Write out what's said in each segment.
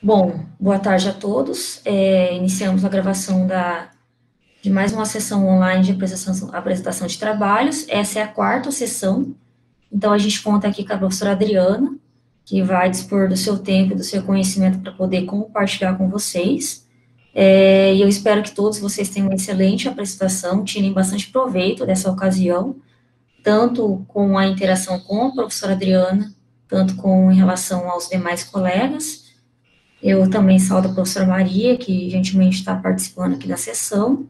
Bom, boa tarde a todos. Iniciamos a gravação de mais uma sessão online de apresentação de trabalhos. Essa é a quarta sessão, então a gente conta aqui com a professora Adriana, que vai dispor do seu tempo e do seu conhecimento para poder compartilhar com vocês. E eu espero que todos vocês tenham uma excelente apresentação, tirem bastante proveito dessa ocasião, tanto com a interação com a professora Adriana, tanto com em relação aos demais colegas. Eu também saúdo a professora Maria, que gentilmente está participando aqui da sessão.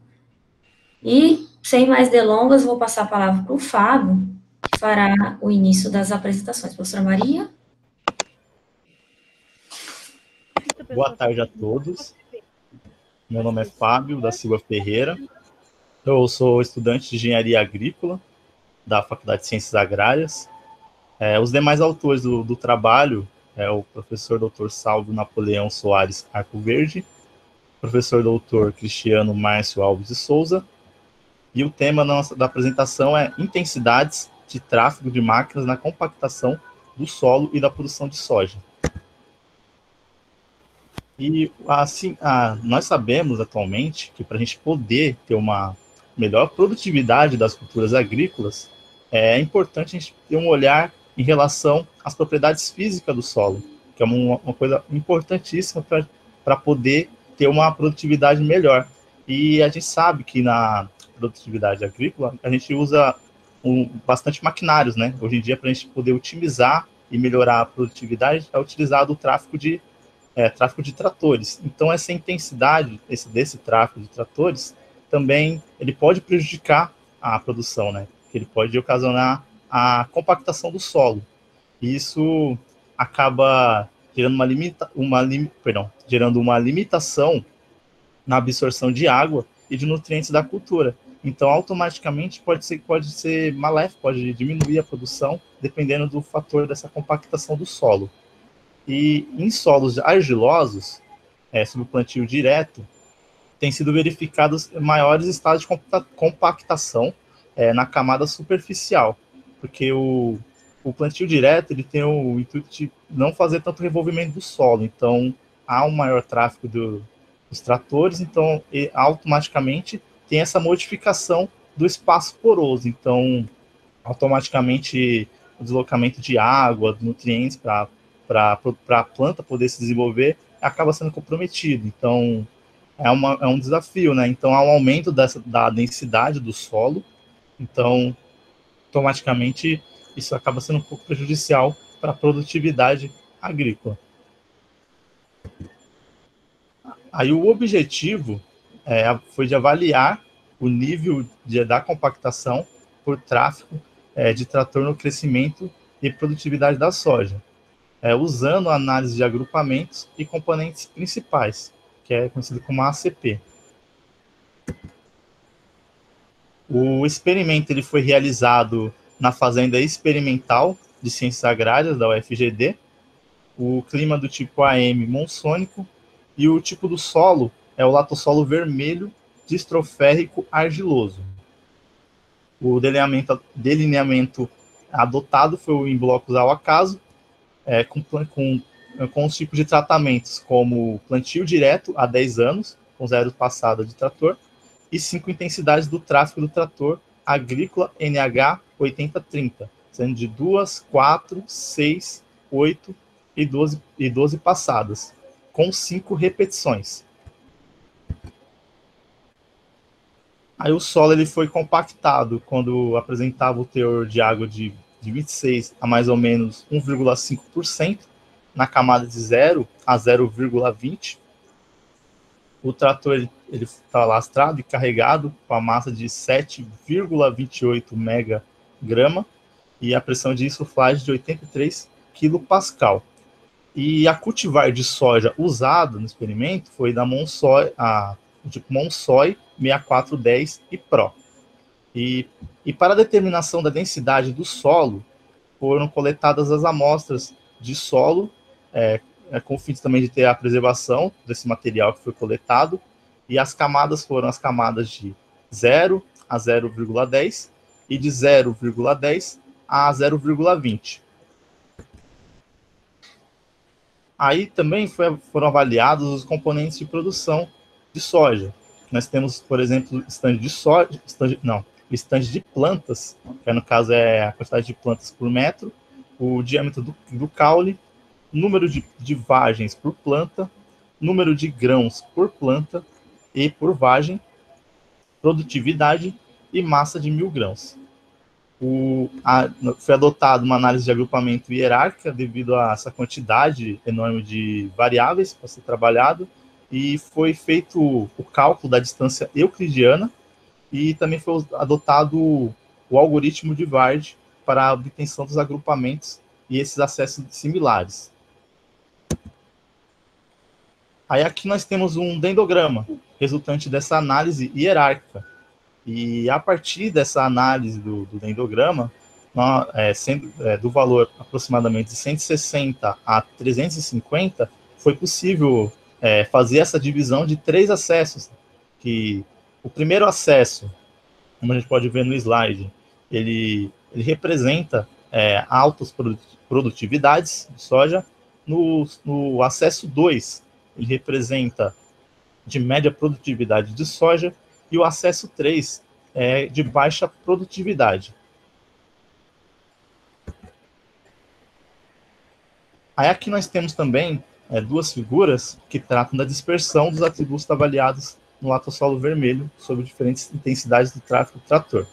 E, sem mais delongas, vou passar a palavra para o Fábio, que fará o início das apresentações. Professora Maria? Boa tarde a todos. Meu nome é Fábio da Silva Ferreira. Eu sou estudante de Engenharia Agrícola da Faculdade de Ciências Agrárias. Os demais autores do trabalho é o professor Dr. Salvo Napoleão Soares Arcoverde, professor Dr. Cristiano Márcio Alves de Souza, e o tema da apresentação é intensidades de tráfego de máquinas na compactação do solo e da produção de soja. E assim, nós sabemos atualmente que para a gente poder ter uma melhor produtividade das culturas agrícolas, é importante a gente ter um olhar em relação às propriedades físicas do solo, que é uma coisa importantíssima para poder ter uma produtividade melhor. E a gente sabe que na produtividade agrícola a gente usa bastante maquinários, né? Hoje em dia, para a gente poder otimizar e melhorar a produtividade, é utilizado o tráfego de tratores. Então, essa intensidade desse tráfego de tratores também ele pode prejudicar a produção, né? Que ele pode ocasionar a compactação do solo. E isso acaba gerando gerando uma limitação na absorção de água e de nutrientes da cultura. Então, automaticamente pode ser maléfico, pode diminuir a produção, dependendo do fator dessa compactação do solo. E em solos argilosos, sob o plantio direto, tem sido verificados maiores estados de compactação na camada superficial, porque o plantio direto ele tem o intuito de não fazer tanto revolvimento do solo, então há um maior tráfego dos tratores, então automaticamente tem essa modificação do espaço poroso, então automaticamente o deslocamento de água, de nutrientes para a planta poder se desenvolver acaba sendo comprometido. Então, é um desafio, né? Então, há um aumento da densidade do solo, então, automaticamente, isso acaba sendo um pouco prejudicial para a produtividade agrícola. Aí, o objetivo foi de avaliar o nível da compactação por tráfego de trator no crescimento e produtividade da soja, usando a análise de agrupamentos e componentes principais, que é conhecido como ACP. O experimento ele foi realizado na Fazenda Experimental de Ciências Agrárias da UFGD, o clima do tipo AM monsônico e o tipo do solo é o latossolo vermelho distroférrico argiloso. O delineamento adotado foi em blocos ao acaso, com os tipos de tratamentos, como plantio direto há 10 anos, com zero passada de trator, e 5 intensidades do tráfego do trator agrícola NH 8030, sendo de 2, 4, 6, 8 e 12 passadas, com 5 repetições. Aí o solo ele foi compactado quando apresentava o teor de água de 26 a mais ou menos 1,5%, na camada de 0 a 0,20. O trator ele está lastrado e carregado com a massa de 7,28 megagrama e a pressão de insuflagem de 83 kPa. E a cultivar de soja usada no experimento foi da Monsoy, tipo Monsoy 6410 e Pro. E para a determinação da densidade do solo, foram coletadas as amostras de solo, com o fim também de ter a preservação desse material que foi coletado, e as camadas foram as camadas de 0 a 0,10 e de 0,10 a 0,20. Aí também foram avaliados os componentes de produção de soja. Nós temos, por exemplo, estande de soja, estande de plantas, que no caso é a quantidade de plantas por metro, o diâmetro do caule, número de vagens por planta, número de grãos por planta e por vagem, produtividade e massa de 1.000 grãos. Foi adotada uma análise de agrupamento hierárquica devido a essa quantidade enorme de variáveis para ser trabalhado, e foi feito o cálculo da distância euclidiana, e também foi adotado o algoritmo de Ward para a obtenção dos agrupamentos e esses acessos similares. Aí aqui nós temos um dendrograma, resultante dessa análise hierárquica. E a partir dessa análise do dendrograma, do valor aproximadamente de 160 a 350, foi possível fazer essa divisão de 3 acessos. Que o primeiro acesso, como a gente pode ver no slide, ele representa altas produtividades de soja. No acesso 2, ele representa de média produtividade de soja, e o acesso 3 é de baixa produtividade. Aí aqui nós temos também 2 figuras que tratam da dispersão dos atributos avaliados no latossolo vermelho sobre diferentes intensidades do tráfego do trator.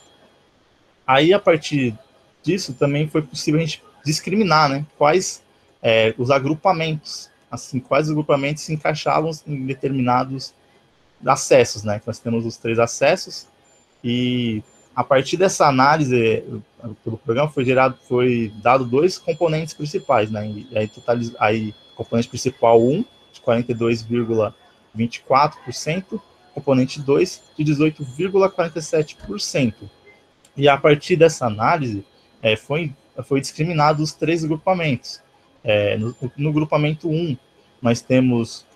Aí, a partir disso, também foi possível a gente discriminar, né, quais os agrupamentos, assim, quais agrupamentos se encaixavam em determinados acessos, né? Nós temos os 3 acessos, e a partir dessa análise pelo programa foi dado 2 componentes principais, né? E aí componente principal 1 de 42,24%, componente 2 de 18,47%. E a partir dessa análise foi discriminado os 3 agrupamentos. No grupamento 1, nós temos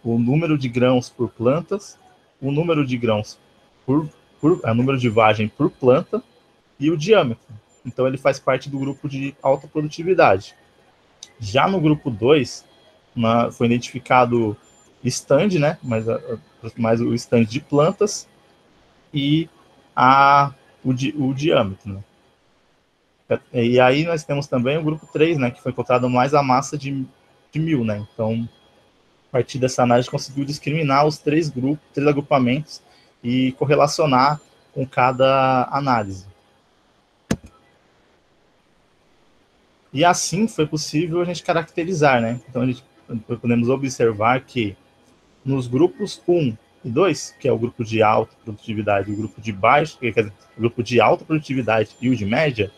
o número de grãos por plantas, o número de grãos número de vagem por planta e o diâmetro. Então, ele faz parte do grupo de alta produtividade. Já no grupo 2, foi identificado stand, né, mais o stand de plantas e o diâmetro. Né? E aí nós temos também o grupo 3, né, que foi encontrado mais a massa de 1.000, né? Então, a partir dessa análise, conseguiu discriminar os 3 agrupamentos e correlacionar com cada análise. E assim foi possível a gente caracterizar, né? Então, podemos observar que nos grupos 1 e 2, que é o grupo de alta produtividade e o grupo de baixa, o grupo de alta produtividade e o de média,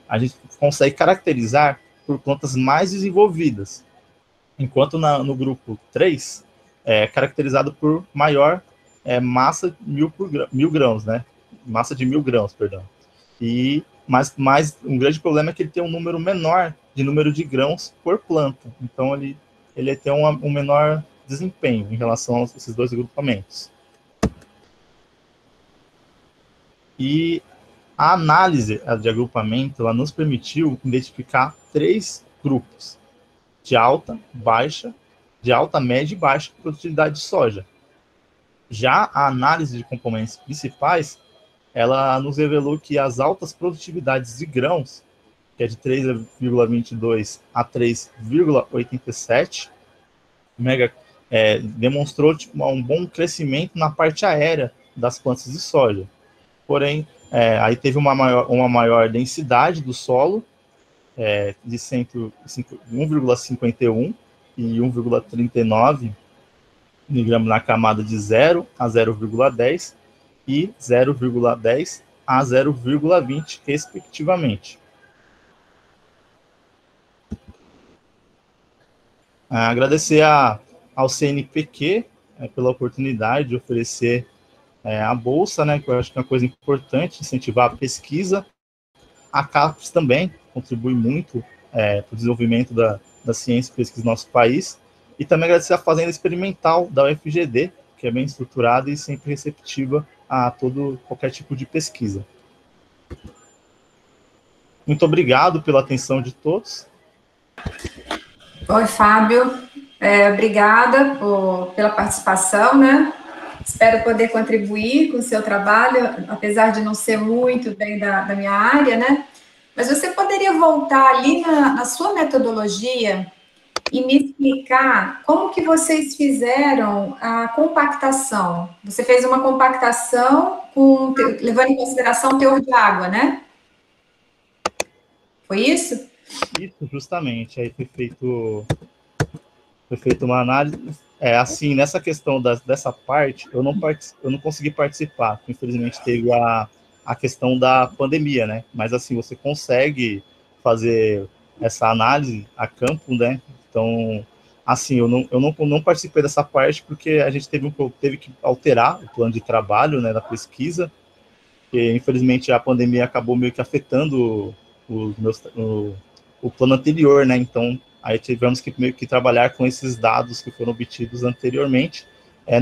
a gente consegue caracterizar por plantas mais desenvolvidas, enquanto no grupo 3 é caracterizado por maior massa de 1.000 grãos, né? Massa de 1.000 grãos, perdão. Mas um grande problema é que ele tem um número menor de número de grãos por planta. Então, ele tem um menor desempenho em relação a esses 2 agrupamentos. E a análise de agrupamento, ela nos permitiu identificar 3 grupos: de alta, baixa, de alta, média e baixa produtividade de soja. Já a análise de componentes principais, ela nos revelou que as altas produtividades de grãos, que é de 3,22 a 3,87 demonstrou um bom crescimento na parte aérea das plantas de soja. Porém, aí teve uma maior densidade do solo, de 1,51 e 1,39 miligramas na camada de 0 a 0,10 e 0,10 a 0,20, respectivamente. Agradecer ao CNPq pela oportunidade de oferecer a bolsa, né, que eu acho que é uma coisa importante, incentivar a pesquisa. A CAPES também contribui muito para o desenvolvimento da ciência e pesquisa no nosso país. E também agradecer a Fazenda Experimental da UFGD, que é bem estruturada e sempre receptiva a qualquer tipo de pesquisa. Muito obrigado pela atenção de todos. Oi, Fábio. Obrigada pela participação, né? Espero poder contribuir com o seu trabalho, apesar de não ser muito bem da minha área, né? Mas você poderia voltar ali na sua metodologia e me explicar como que vocês fizeram a compactação? Você fez uma compactação levando em consideração o teor de água, né? Foi isso? Isso, justamente. Aí foi feito uma análise. Assim, nessa questão dessa parte, eu não consegui participar. Infelizmente, teve a questão da pandemia, né? Mas, assim, você consegue fazer essa análise a campo, né? Então, assim, eu não participei dessa parte porque a gente teve que alterar o plano de trabalho, né, da pesquisa, porque, infelizmente, a pandemia acabou meio que afetando o plano anterior, né? Então, aí tivemos que meio que trabalhar com esses dados que foram obtidos anteriormente,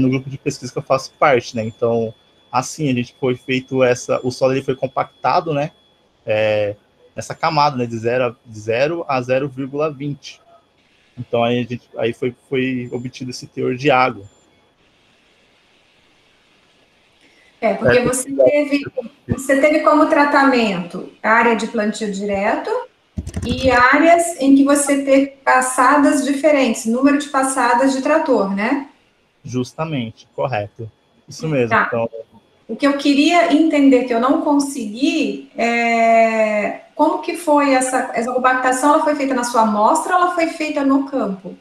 no grupo de pesquisa que eu faço parte, né? Então, assim, a gente foi feito o solo ele foi compactado, né? Nessa camada, né? De zero a 0,20. Então, aí foi obtido esse teor de água. Porque você teve como tratamento a área de plantio direto e áreas em que você teve passadas diferentes, número de passadas de trator, né? Justamente, correto. Isso mesmo. Tá. Então, O que eu queria entender, que eu não consegui, é como que foi essa compactação? Ela foi feita na sua amostra ou ela foi feita no campo?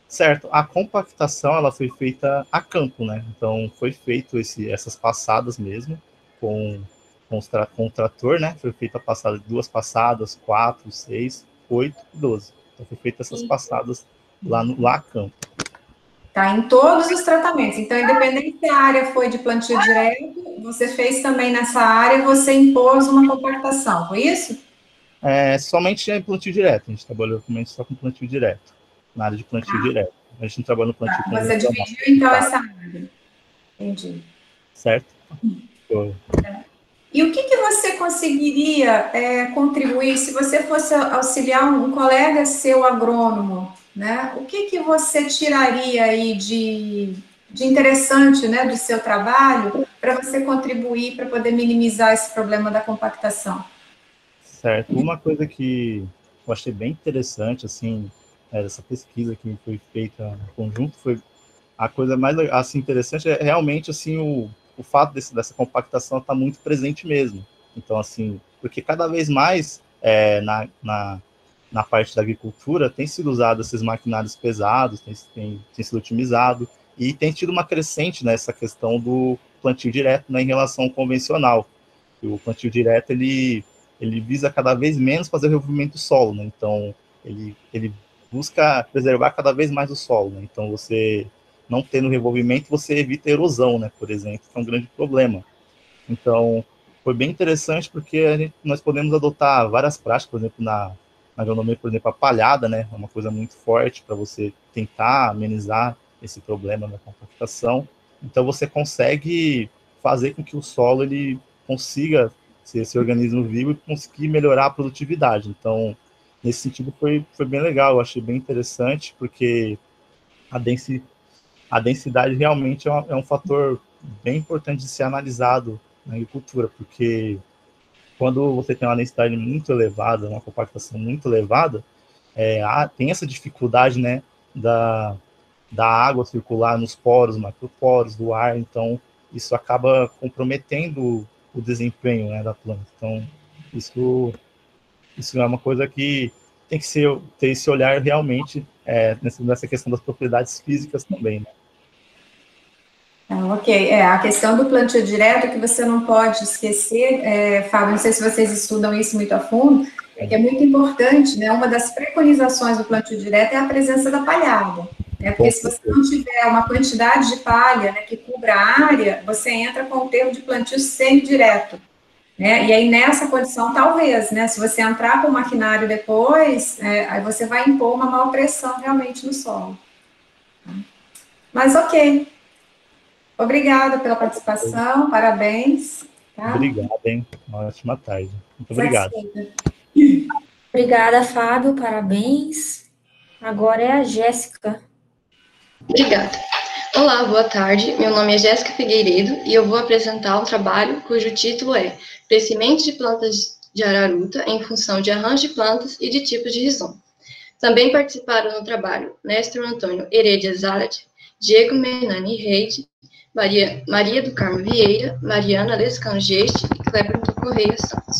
certo, a compactação ela foi feita a campo, né? Então foi feito essas passadas mesmo com o trator, né? Foi feita a passada de 2 passadas, 4, 6, 8 e 12. Então foi feita essas passadas lá a campo. Tá, em todos os tratamentos. Então, independente se a área foi de plantio direto, você fez também nessa área, você impôs uma compactação, foi isso? Somente em plantio direto, a gente trabalhou realmente só com plantio direto, na área de plantio direto. A gente não trabalha no plantio Você convencional. dividiu, então, essa área. Entendi. Certo? Foi. E o que você conseguiria contribuir se você fosse auxiliar um colega seu agrônomo, né? O que você tiraria aí de interessante, né, do seu trabalho para você contribuir para poder minimizar esse problema da compactação? Certo. Uma coisa que eu achei bem interessante, assim, dessa pesquisa que foi feita em conjunto, foi a coisa mais assim, interessante é realmente assim, o fato dessa compactação estar muito presente mesmo. Então, assim, porque cada vez mais na parte da agricultura tem sido usado esses maquinários pesados, tem sido otimizado, e tem tido uma crescente nessa questão do plantio direto, né, em relação ao convencional. O plantio direto ele visa cada vez menos fazer o revolvimento do solo, né? Então ele busca preservar cada vez mais o solo, né? Então você não tendo revolvimento, você evita erosão, né? Por exemplo, que é um grande problema. Então foi bem interessante porque nós podemos adotar várias práticas, por exemplo, na agronomia, por exemplo, a palhada, né? É uma coisa muito forte para você tentar amenizar esse problema da compactação. Então você consegue fazer com que o solo ele consiga ser esse organismo vivo e conseguir melhorar a produtividade. Então, nesse sentido, foi bem legal, eu achei bem interessante, porque a, densi, a densidade realmente é um fator bem importante de ser analisado na agricultura, porque quando você tem uma densidade muito elevada, uma compactação muito elevada, tem essa dificuldade, né, da água circular nos poros, macroporos, do ar, então isso acaba comprometendo o desempenho, né, da planta. Então, isso é uma coisa que tem que ter esse olhar realmente nessa questão das propriedades físicas também, né? Ok, a questão do plantio direto que você não pode esquecer, Fábio, não sei se vocês estudam isso muito a fundo, é que é muito importante, né? Uma das preconizações do plantio direto é a presença da palhada, né? Porque se você não tiver uma quantidade de palha, né, que cubra a área, você entra com o termo de plantio semidireto, né? E aí nessa condição, talvez, né? Se você entrar com o maquinário depois, aí você vai impor uma maior pressão realmente no solo. Mas ok. Obrigada pela participação, parabéns. Tá? Obrigado, hein? Uma ótima tarde. Muito obrigado. Satisfeita. Obrigada, Fábio, parabéns. Agora é a Jéssica. Obrigada. Olá, boa tarde. Meu nome é Jéssica Figueiredo e eu vou apresentar um trabalho cujo título é Crescimento de plantas de araruta em função de arranjo de plantas e de tipos de rizoma. Também participaram no trabalho Néstor Antônio Heredia Zalad, Diego Menani Reide, Maria do Carmo Vieira, Mariana Lescangeste e Cleberton Correia Santos.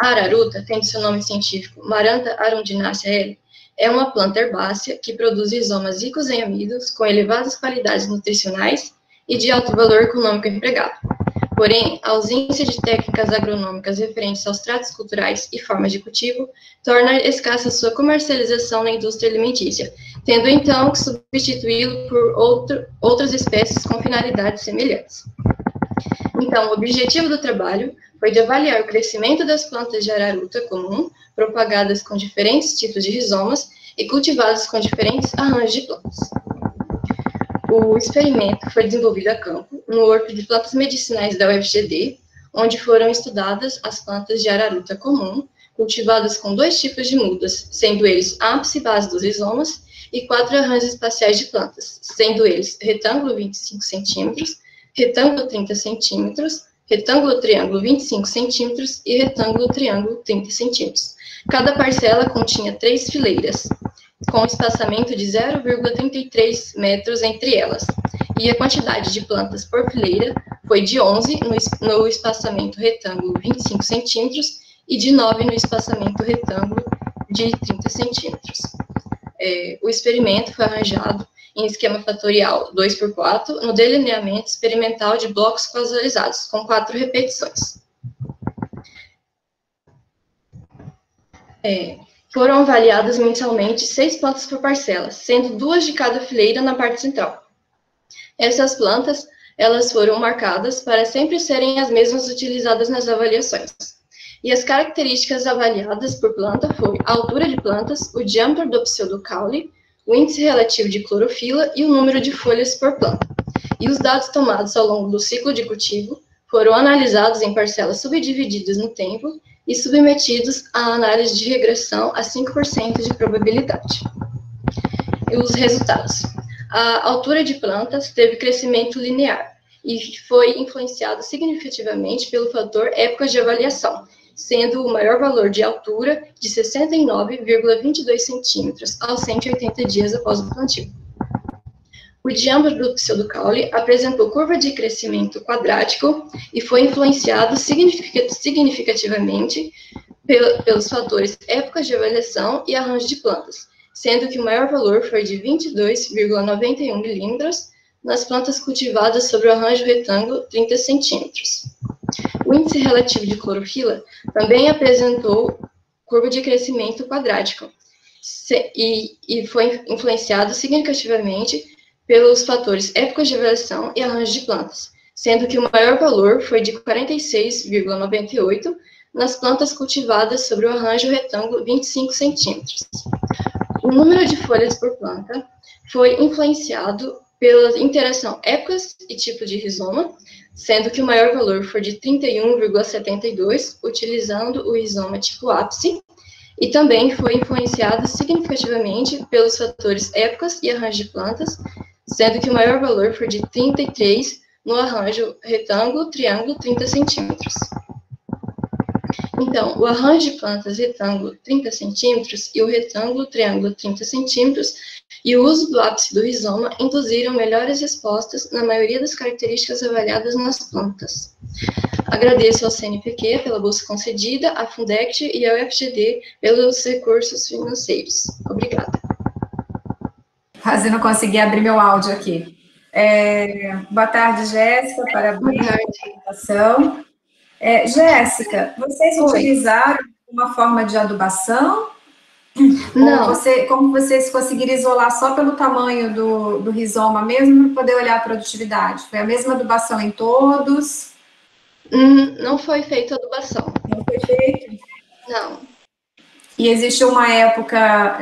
A araruta, tendo seu nome científico Maranta arundinaceae L., é uma planta herbácea que produz rizomas ricos em amidos, com elevadas qualidades nutricionais e de alto valor econômico empregado. Porém, a ausência de técnicas agronômicas referentes aos tratos culturais e formas de cultivo torna escassa sua comercialização na indústria alimentícia, tendo então que substituí-lo por outras espécies com finalidades semelhantes. Então, o objetivo do trabalho foi de avaliar o crescimento das plantas de araruta comum, propagadas com diferentes tipos de rizomas e cultivadas com diferentes arranjos de plantas. O experimento foi desenvolvido a campo, no Horto de Plantas Medicinais da UFGD, onde foram estudadas as plantas de araruta comum, cultivadas com 2 tipos de mudas, sendo eles ápice e base dos rizomas, e 4 arranjos espaciais de plantas, sendo eles retângulo 25 cm, retângulo 30 cm, retângulo triângulo 25 cm e retângulo triângulo 30 cm. Cada parcela continha 3 fileiras, com espaçamento de 0,33 metros entre elas, e a quantidade de plantas por fileira foi de 11 no espaçamento retângulo 25 cm e de 9 no espaçamento retângulo de 30 cm. O experimento foi arranjado em esquema fatorial 2x4, no delineamento experimental de blocos casualizados, com 4 repetições. Foram avaliadas mensalmente 6 plantas por parcela, sendo 2 de cada fileira na parte central. Essas plantas, elas foram marcadas para sempre serem as mesmas utilizadas nas avaliações. E as características avaliadas por planta foram a altura de plantas, o diâmetro do pseudocaule, o índice relativo de clorofila e o número de folhas por planta. E os dados tomados ao longo do ciclo de cultivo foram analisados em parcelas subdivididas no tempo e submetidos à análise de regressão a 5% de probabilidade. E os resultados. A altura de plantas teve crescimento linear e foi influenciado significativamente pelo fator época de avaliação, sendo o maior valor de altura de 69,22 centímetros aos 180 dias após o plantio. O diâmetro do pseudocaule apresentou curva de crescimento quadrático e foi influenciado significativamente pelos fatores época de avaliação e arranjo de plantas, sendo que o maior valor foi de 22,91 milímetros nas plantas cultivadas sobre o arranjo retângulo 30 centímetros. O índice relativo de clorofila também apresentou curva de crescimento quadrático e foi influenciado significativamente pelos fatores épocas de avaliação e arranjo de plantas, sendo que o maior valor foi de 46,98 nas plantas cultivadas sobre o arranjo retângulo 25 centímetros. O número de folhas por planta foi influenciado pela interação épocas e tipo de rizoma, sendo que o maior valor foi de 31,72, utilizando o rizoma tipo ápice, e também foi influenciado significativamente pelos fatores épocas e arranjo de plantas, sendo que o maior valor foi de 33 no arranjo retângulo, triângulo, 30 centímetros. Então, o arranjo de plantas retângulo 30 centímetros e o retângulo triângulo 30 centímetros e o uso do ápice do rizoma induziram melhores respostas na maioria das características avaliadas nas plantas. Agradeço ao CNPq pela bolsa concedida, à Fundect e ao FGD pelos recursos financeiros. Obrigada. Quase não consegui abrir meu áudio aqui. Boa tarde, Jéssica, parabéns pela apresentação. Jéssica, vocês utilizaram uma forma de adubação? Não. Como vocês conseguiram isolar só pelo tamanho do rizoma mesmo, para poder olhar a produtividade? Foi a mesma adubação em todos? Não foi feita adubação. Não foi feito? Não. E existe uma época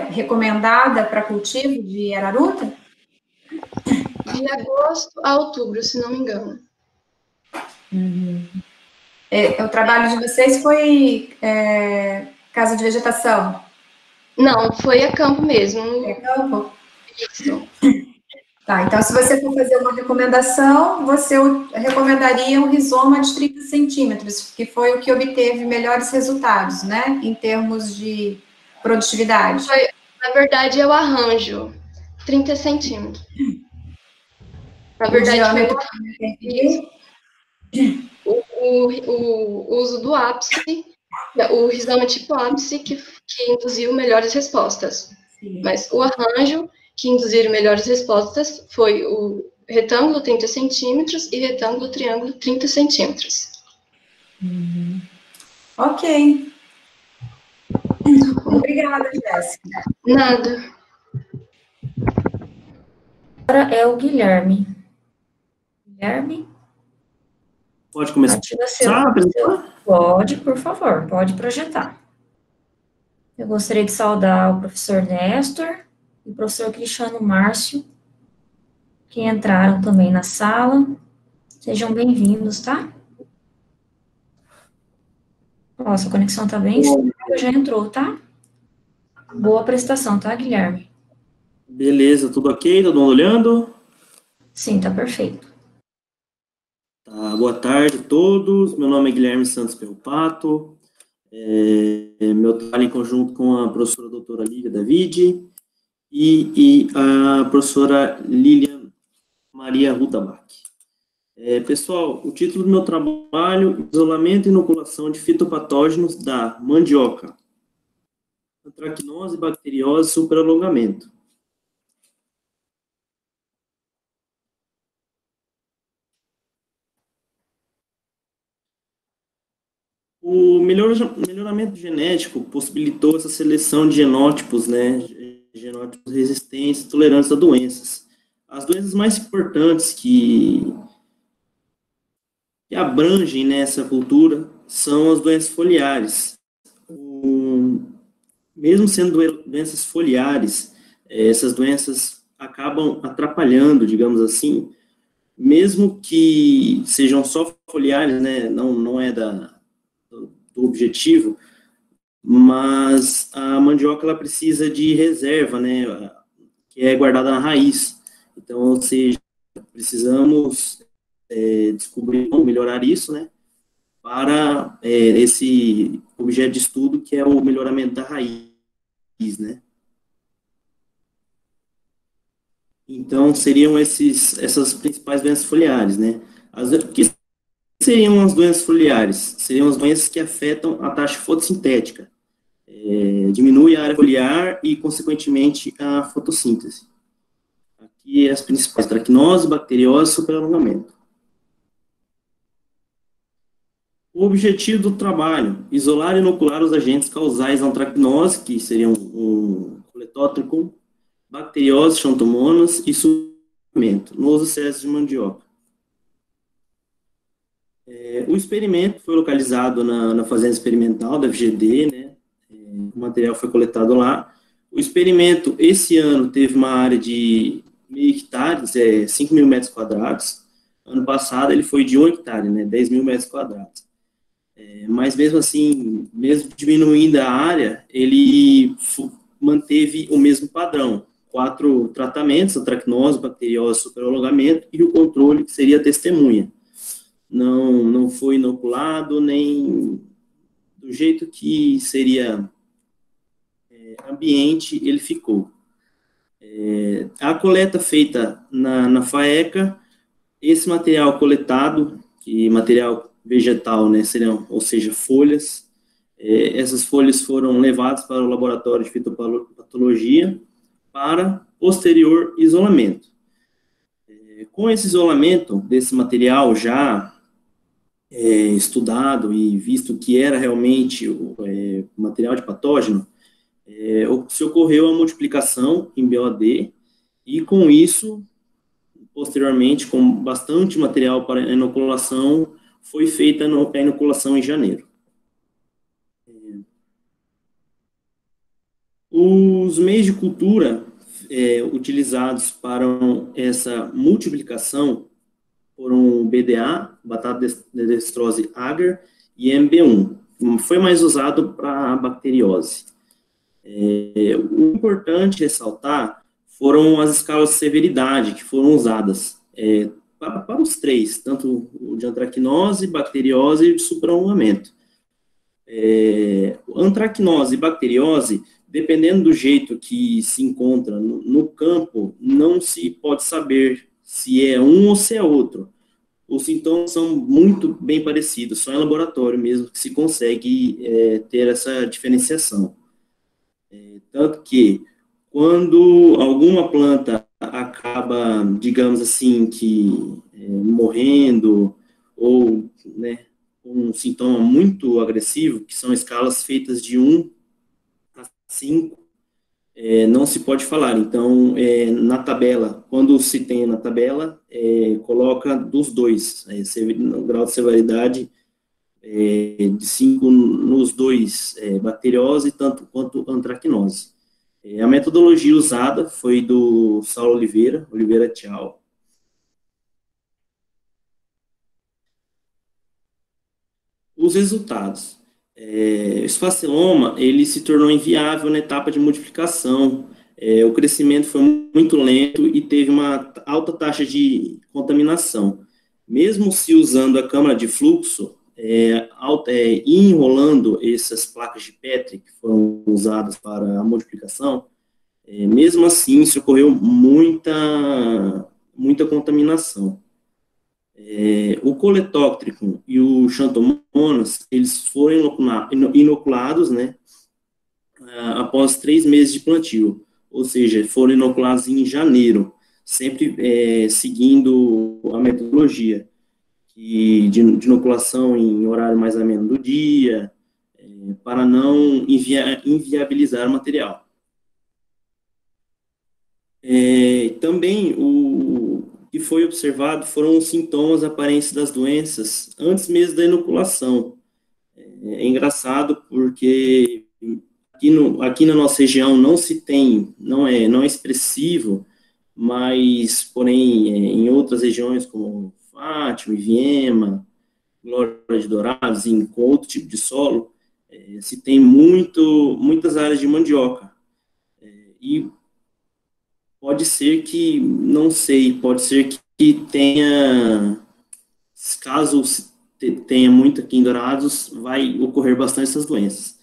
recomendada para cultivo de araruta? De agosto a outubro, se não me engano. O trabalho de vocês foi casa de vegetação? Não, foi a campo mesmo. É campo? Isso. Tá, então se você for fazer uma recomendação, você recomendaria um rizoma de 30 centímetros, que foi o que obteve melhores resultados, né, em termos de produtividade. Na verdade, é o arranjo, 30 centímetros. Na verdade, o uso do ápice, o rizoma tipo ápice, que induziu melhores respostas. Sim. Mas o arranjo que induziram melhores respostas foi o retângulo 30 centímetros e retângulo triângulo 30 centímetros. Ok. Obrigada, Jéssica. Nada. Agora é o Guilherme. Guilherme? Pode começar? Pode, por favor, pode projetar. Eu gostaria de saudar o professor Nestor e o professor Cristiano Márcio, que entraram também na sala. Sejam bem-vindos, tá? Nossa, a conexão tá bem estável, já entrou, tá? Boa apresentação, tá, Guilherme? Beleza, tudo ok? Todo mundo olhando? Sim, tá perfeito. Tá, boa tarde a todos. Meu nome é Guilherme Santos Perrupato. Meu trabalho em conjunto com a professora doutora Lívia David e a professora Lilian Maria Rudabach. Pessoal, o título do meu trabalho: Isolamento e Inoculação de Fitopatógenos da Mandioca, Antracnose, Bacteriose, Superalongamento. O melhoramento genético possibilitou essa seleção de genótipos, né, genótipos resistentes e tolerantes a doenças. As doenças mais importantes que abrangem nessa cultura são as doenças foliares. Mesmo sendo doenças foliares, essas doenças acabam atrapalhando, digamos assim, mesmo que sejam só foliares, né, não é do objetivo, mas a mandioca ela precisa de reserva, né, que é guardada na raiz. Então, ou seja, precisamos descobrir como melhorar isso, né, para esse objeto de estudo que é o melhoramento da raiz, né. Então, seriam essas principais doenças foliares, né. O que seriam as doenças foliares? Seriam as doenças que afetam a taxa fotossintética, diminui a área foliar e, consequentemente, a fotossíntese. Aqui as principais: antracnose, bacteriose e superalongamento. O objetivo do trabalho: isolar e inocular os agentes causais da antracnose, que seriam o coletótrico, bacteriose, xantomonas e suplemento, nos excessos de mandioca. O experimento foi localizado na fazenda experimental da FGD, né? O material foi coletado lá. O experimento, esse ano, teve uma área de 1.000 hectares, 5.000 metros quadrados. Ano passado, ele foi de 1 hectare, né? 10.000 metros quadrados. Mas mesmo assim, mesmo diminuindo a área, ele manteve o mesmo padrão. 4 tratamentos: antracnose, bacteriose, superalongamento, e o controle, que seria a testemunha. Não foi inoculado, nem do jeito que seria ambiente, ele ficou. A coleta feita na FAECA, esse material coletado, que material vegetal, né, ou seja, folhas, essas folhas foram levadas para o laboratório de fitopatologia para posterior isolamento. Com esse isolamento desse material já estudado e visto que era realmente o material de patógeno, se ocorreu a multiplicação em BOD, e com isso, posteriormente, com bastante material para a inoculação, foi feita a inoculação em janeiro. Os meios de cultura utilizados para essa multiplicação foram BDA, batata destrose agar, e MB1. foi mais usado para bacteriose. O importante ressaltar foram as escalas de severidade que foram usadas para os três, tanto o de antracnose, bacteriose e de supralongamento. Antracnose e bacteriose, dependendo do jeito que se encontra no campo, não se pode saber se é um ou se é outro. Os sintomas são muito bem parecidos, só em laboratório mesmo que se consegue ter essa diferenciação. Tanto que, quando alguma planta acaba, digamos assim, que morrendo, ou, né, um sintoma muito agressivo, que são escalas feitas de 1 a 5, não se pode falar. Então, na tabela, quando se tem na tabela, coloca dos dois, o grau de severidade de 5 nos dois, bacteriose tanto quanto antracnose. A metodologia usada foi do Saulo Oliveira et al. Os resultados. O esfaciloma, ele se tornou inviável na etapa de multiplicação. O crescimento foi muito lento e teve uma alta taxa de contaminação. Mesmo se usando a câmara de fluxo, enrolando essas placas de Petri que foram usadas para a multiplicação, mesmo assim, se ocorreu muita contaminação. O coletóctrico e o xantomonas, eles foram inoculados, né, após 3 meses de plantio, ou seja, foram inoculados em janeiro, sempre seguindo a metodologia de inoculação em horário mais ameno do dia, para não inviabilizar o material. Também o que foi observado foram os sintomas aparentes das doenças antes mesmo da inoculação. É engraçado porque aqui na nossa região não se tem, não é expressivo, mas, porém, em outras regiões como Fátima, Viema, Glória de Dourados, com outro tipo de solo, se tem muitas áreas de mandioca. E pode ser que, não sei, pode ser que tenha, caso tenha muito aqui em Dourados, vai ocorrer bastante essas doenças.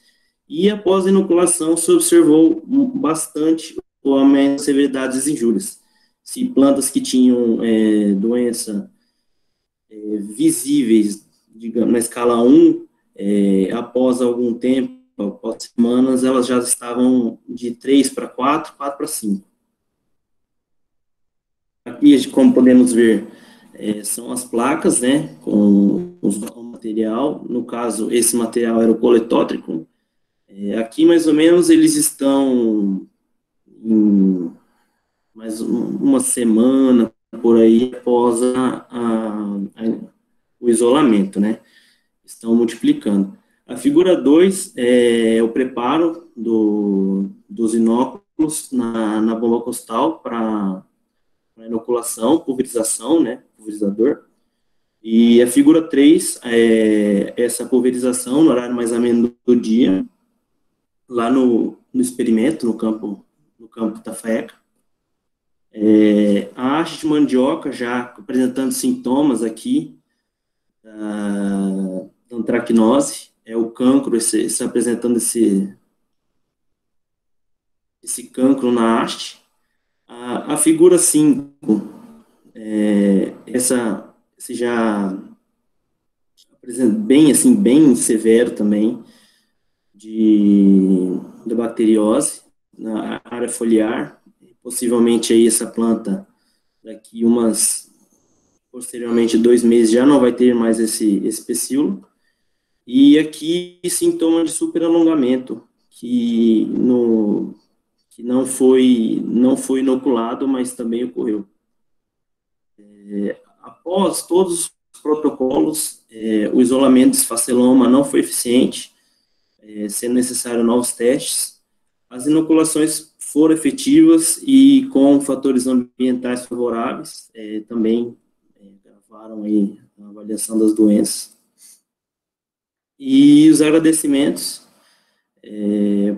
E após a inoculação, se observou bastante o aumento de severidades das injúrias. Se plantas que tinham doença visíveis, digamos, na escala 1, após algum tempo, após semanas, elas já estavam de 3 para 4, 4 para 5. Aqui, como podemos ver, são as placas, né, com o material. No caso, esse material era o coletótrico. Aqui, mais ou menos, eles estão em mais uma semana, por aí, após o isolamento, né? Estão multiplicando. A figura 2 é o preparo dos inóculos na bomba costal para inoculação, pulverização, né? Pulverizador. E a figura 3 é essa pulverização no horário mais ameno do dia, lá no experimento, no campo Tafeca. A haste de mandioca já apresentando sintomas aqui da antracnose, o cancro, apresentando esse cancro na haste. A figura 5, essa já apresenta bem severo também, de bacteriose na área foliar. Possivelmente aí essa planta, daqui posteriormente 2 meses, já não vai ter mais esse pecíolo. E aqui, sintoma de superalongamento, que não foi inoculado, mas também ocorreu. Após todos os protocolos, o isolamento de esfaceloma não foi eficiente, sendo necessário novos testes. As inoculações foram efetivas e com fatores ambientais favoráveis, também gravaram aí a avaliação das doenças. E os agradecimentos,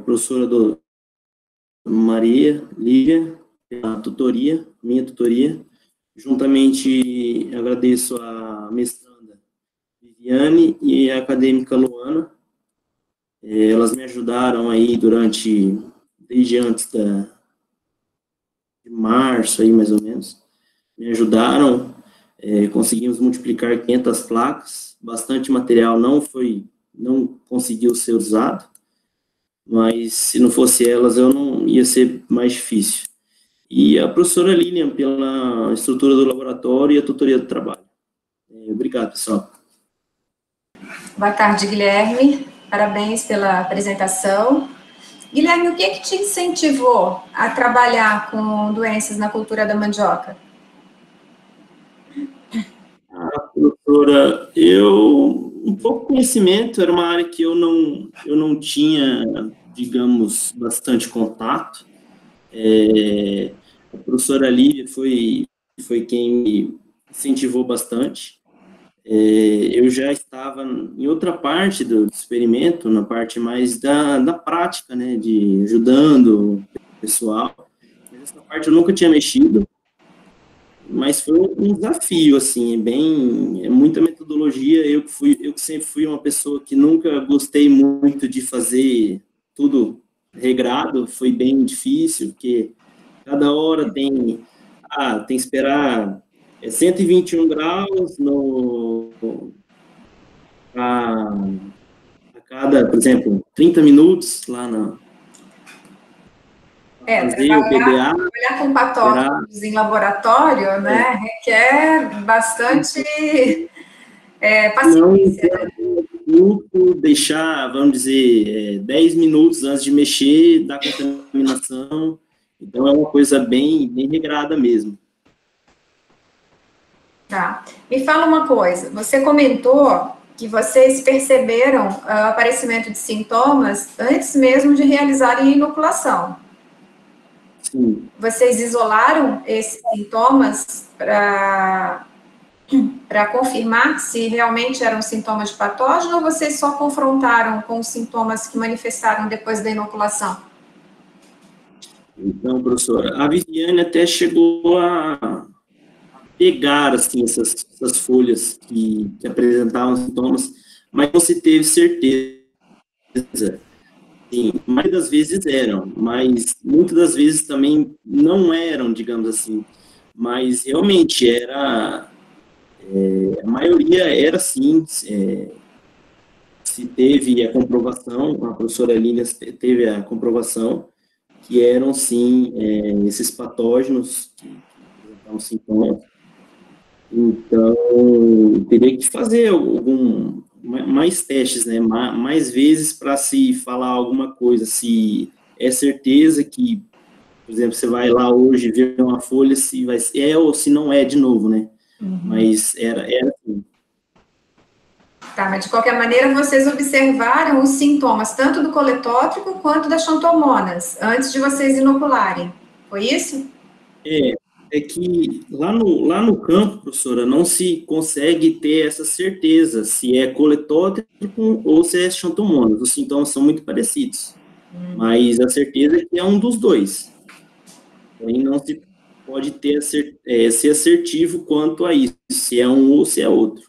professora Maria Lívia, pela tutoria, minha tutoria. Juntamente, agradeço a mestranda Viviane e a acadêmica Luana. Elas me ajudaram aí desde antes de março, aí mais ou menos. Me ajudaram, conseguimos multiplicar 500 placas, bastante material não conseguiu ser usado, mas se não fosse elas, eu não ia ser mais difícil. E a professora Lilian, pela estrutura do laboratório e a tutoria do trabalho. Obrigado, pessoal. Boa tarde, Guilherme. Parabéns pela apresentação. Guilherme, o que te incentivou a trabalhar com doenças na cultura da mandioca? Professora, um pouco conhecimento, era uma área que eu não tinha, digamos, bastante contato. A professora Lívia foi quem me incentivou bastante. Eu já estava em outra parte do experimento, na parte mais da prática, né, de ajudando o pessoal. Essa parte eu nunca tinha mexido, mas foi um desafio, assim, é muita metodologia. Eu que sempre fui uma pessoa que nunca gostei muito de fazer tudo regrado, foi bem difícil, porque cada hora tem que esperar 121 graus a cada, por exemplo, 30 minutos lá na fazer o PDA. Trabalhar com patógenos em laboratório, né, requer bastante paciência. Não deixar, vamos dizer, 10 minutos antes de mexer, da contaminação. Então, é uma coisa bem regrada mesmo. Tá. Me fala uma coisa, você comentou que vocês perceberam o aparecimento de sintomas antes mesmo de realizarem a inoculação. Sim. Vocês isolaram esses sintomas para confirmar se realmente eram sintomas de patógeno ou vocês só confrontaram com os sintomas que manifestaram depois da inoculação? Então, professora, a Viviane até chegou a pegar, assim, essas folhas que apresentavam sintomas, mas não se teve certeza. Sim, a maioria das vezes eram, mas muitas das vezes também não eram, digamos assim. Mas realmente a maioria era sim. Se teve a comprovação, a professora Lília teve a comprovação que eram sim esses patógenos que apresentavam sintomas. Então, teria que fazer mais testes, né, mais vezes para se falar alguma coisa, se é certeza que, por exemplo, você vai lá hoje ver uma folha, se ou se não é de novo, né, mas era assim. Tá, mas de qualquer maneira vocês observaram os sintomas, tanto do coletótrico quanto das xantomonas, antes de vocês inocularem, foi isso? É que lá no campo, professora, não se consegue ter essa certeza se é coletótrico ou se é xantomonas. Os sintomas são muito parecidos, mas a certeza é que é um dos dois. Porém, não se pode ter ser assertivo quanto a isso, se é um ou se é outro.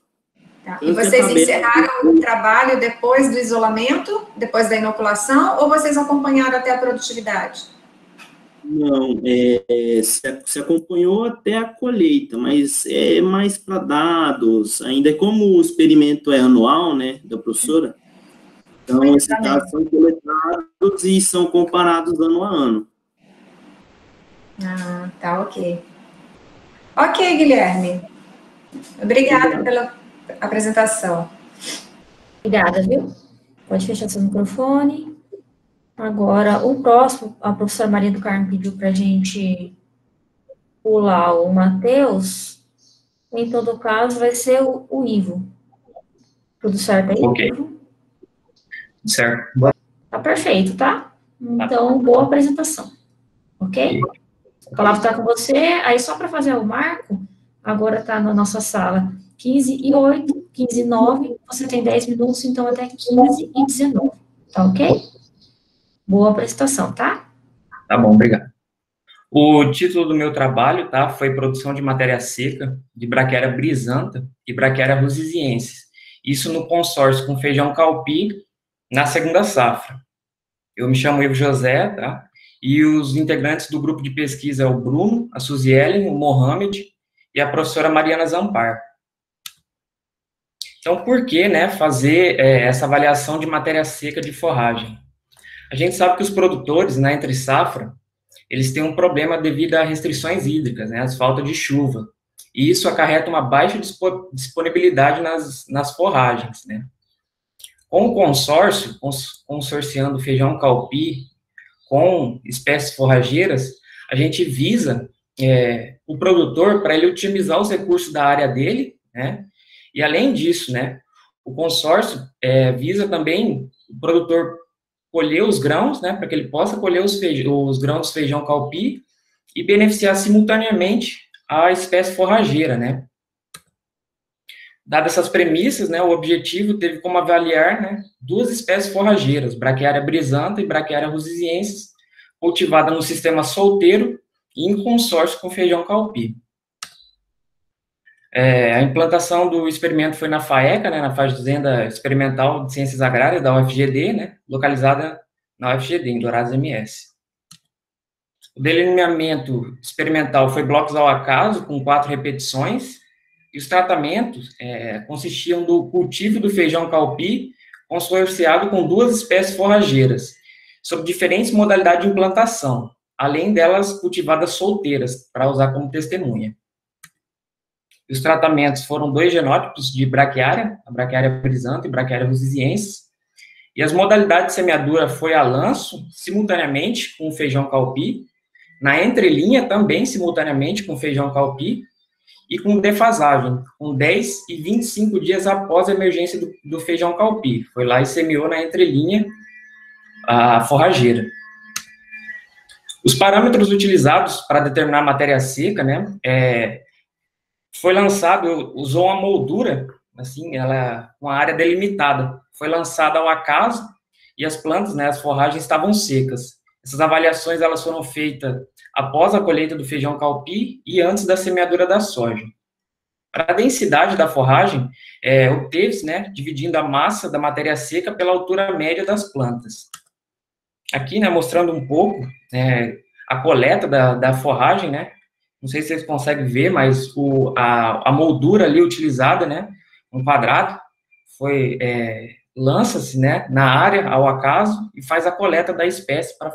Tá. E vocês encerraram o trabalho depois do isolamento, depois da inoculação, ou vocês acompanharam até a produtividade? Não, se acompanhou até a colheita, mas é mais para dados, ainda como o experimento é anual, né, da professora, então esses dados são coletados e são comparados ano a ano. Ah, tá, ok. Ok, Guilherme. Obrigada pela apresentação. Obrigada, viu? Pode fechar seu microfone. Agora, o próximo, a professora Maria do Carmo pediu para a gente pular o Matheus. Em todo caso, vai ser o Ivo. Tudo certo aí? Ok. Certo. Tá perfeito, tá? Então, boa apresentação. Ok? A palavra está com você. Aí, só para fazer o marco, agora está na nossa sala 15h08, 15h09, você tem 10 minutos, então até 15h19, tá ok? Boa apresentação, tá? Tá bom, obrigado. O título do meu trabalho, tá, foi Produção de Matéria Seca de Braquiária brisanta e Braquiária rusiziensis. Isso no consórcio com feijão calpi na segunda safra. Eu me chamo Ivo José, tá? E os integrantes do grupo de pesquisa é o Bruno, a Suzielen, o Mohamed e a professora Mariana Zampar. Então, por que, né, fazer essa avaliação de matéria seca de forragem? A gente sabe que os produtores, na entre safra, eles têm um problema devido a restrições hídricas, né, as faltas de chuva. E isso acarreta uma baixa disponibilidade nas forragens, né. Com o consórcio, consorciando feijão calpi com espécies forrageiras, a gente visa o produtor para ele otimizar os recursos da área dele, né, e além disso, né, o consórcio visa também o produtor colher os grãos, né, para que ele possa colher os grãos de feijão calpi e beneficiar simultaneamente a espécie forrageira, né. Dadas essas premissas, né, o objetivo teve como avaliar, né, duas espécies forrageiras, Braquiária brisanta e Braquiária rusiziensis, cultivada no sistema solteiro e em consórcio com feijão calpi. A implantação do experimento foi na FAECA, né, na Fazenda Experimental de Ciências Agrárias da UFGD, né, localizada na UFGD, em Dourados MS. O delineamento experimental foi blocos ao acaso, com 4 repetições, e os tratamentos consistiam do cultivo do feijão calpi, consorciado com 2 espécies forrageiras, sob diferentes modalidades de implantação, além delas cultivadas solteiras, para usar como testemunha. Os tratamentos foram 2 genótipos de braquiária, a Braquiária brisanta e Braquiária rusiziensis, e as modalidades de semeadura foi a lanço, simultaneamente com o feijão calpi, na entrelinha também simultaneamente com o feijão calpi, e com defasagem, com 10 e 25 dias após a emergência do feijão calpi. Foi lá e semeou na entrelinha a forrageira. Os parâmetros utilizados para determinar a matéria seca, né, foi lançado, usou uma moldura, assim, ela com a área delimitada, foi lançada ao acaso e as plantas, né, as forragens estavam secas. Essas avaliações, elas foram feitas após a colheita do feijão calpi e antes da semeadura da soja. Para a densidade da forragem, obteve-se, né, dividindo a massa da matéria seca pela altura média das plantas. Aqui, né, mostrando um pouco a coleta da forragem, né, não sei se vocês conseguem ver, mas a moldura ali utilizada, né, um quadrado, lança-se, né, na área ao acaso e faz a coleta da espécie para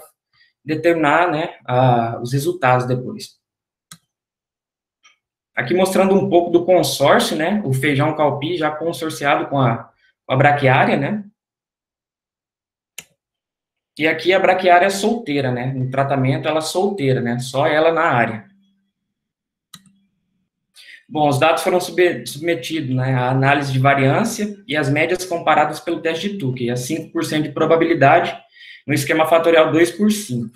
determinar, né, os resultados depois. Aqui mostrando um pouco do consórcio, né, o feijão calpi já consorciado com a braquiária, né, e aqui a braquiária solteira, né, no tratamento ela solteira, né, só ela na área. Bom, os dados foram submetidos, né, à análise de variância e as médias comparadas pelo teste de Tukey, a 5% de probabilidade no esquema fatorial 2 por 5.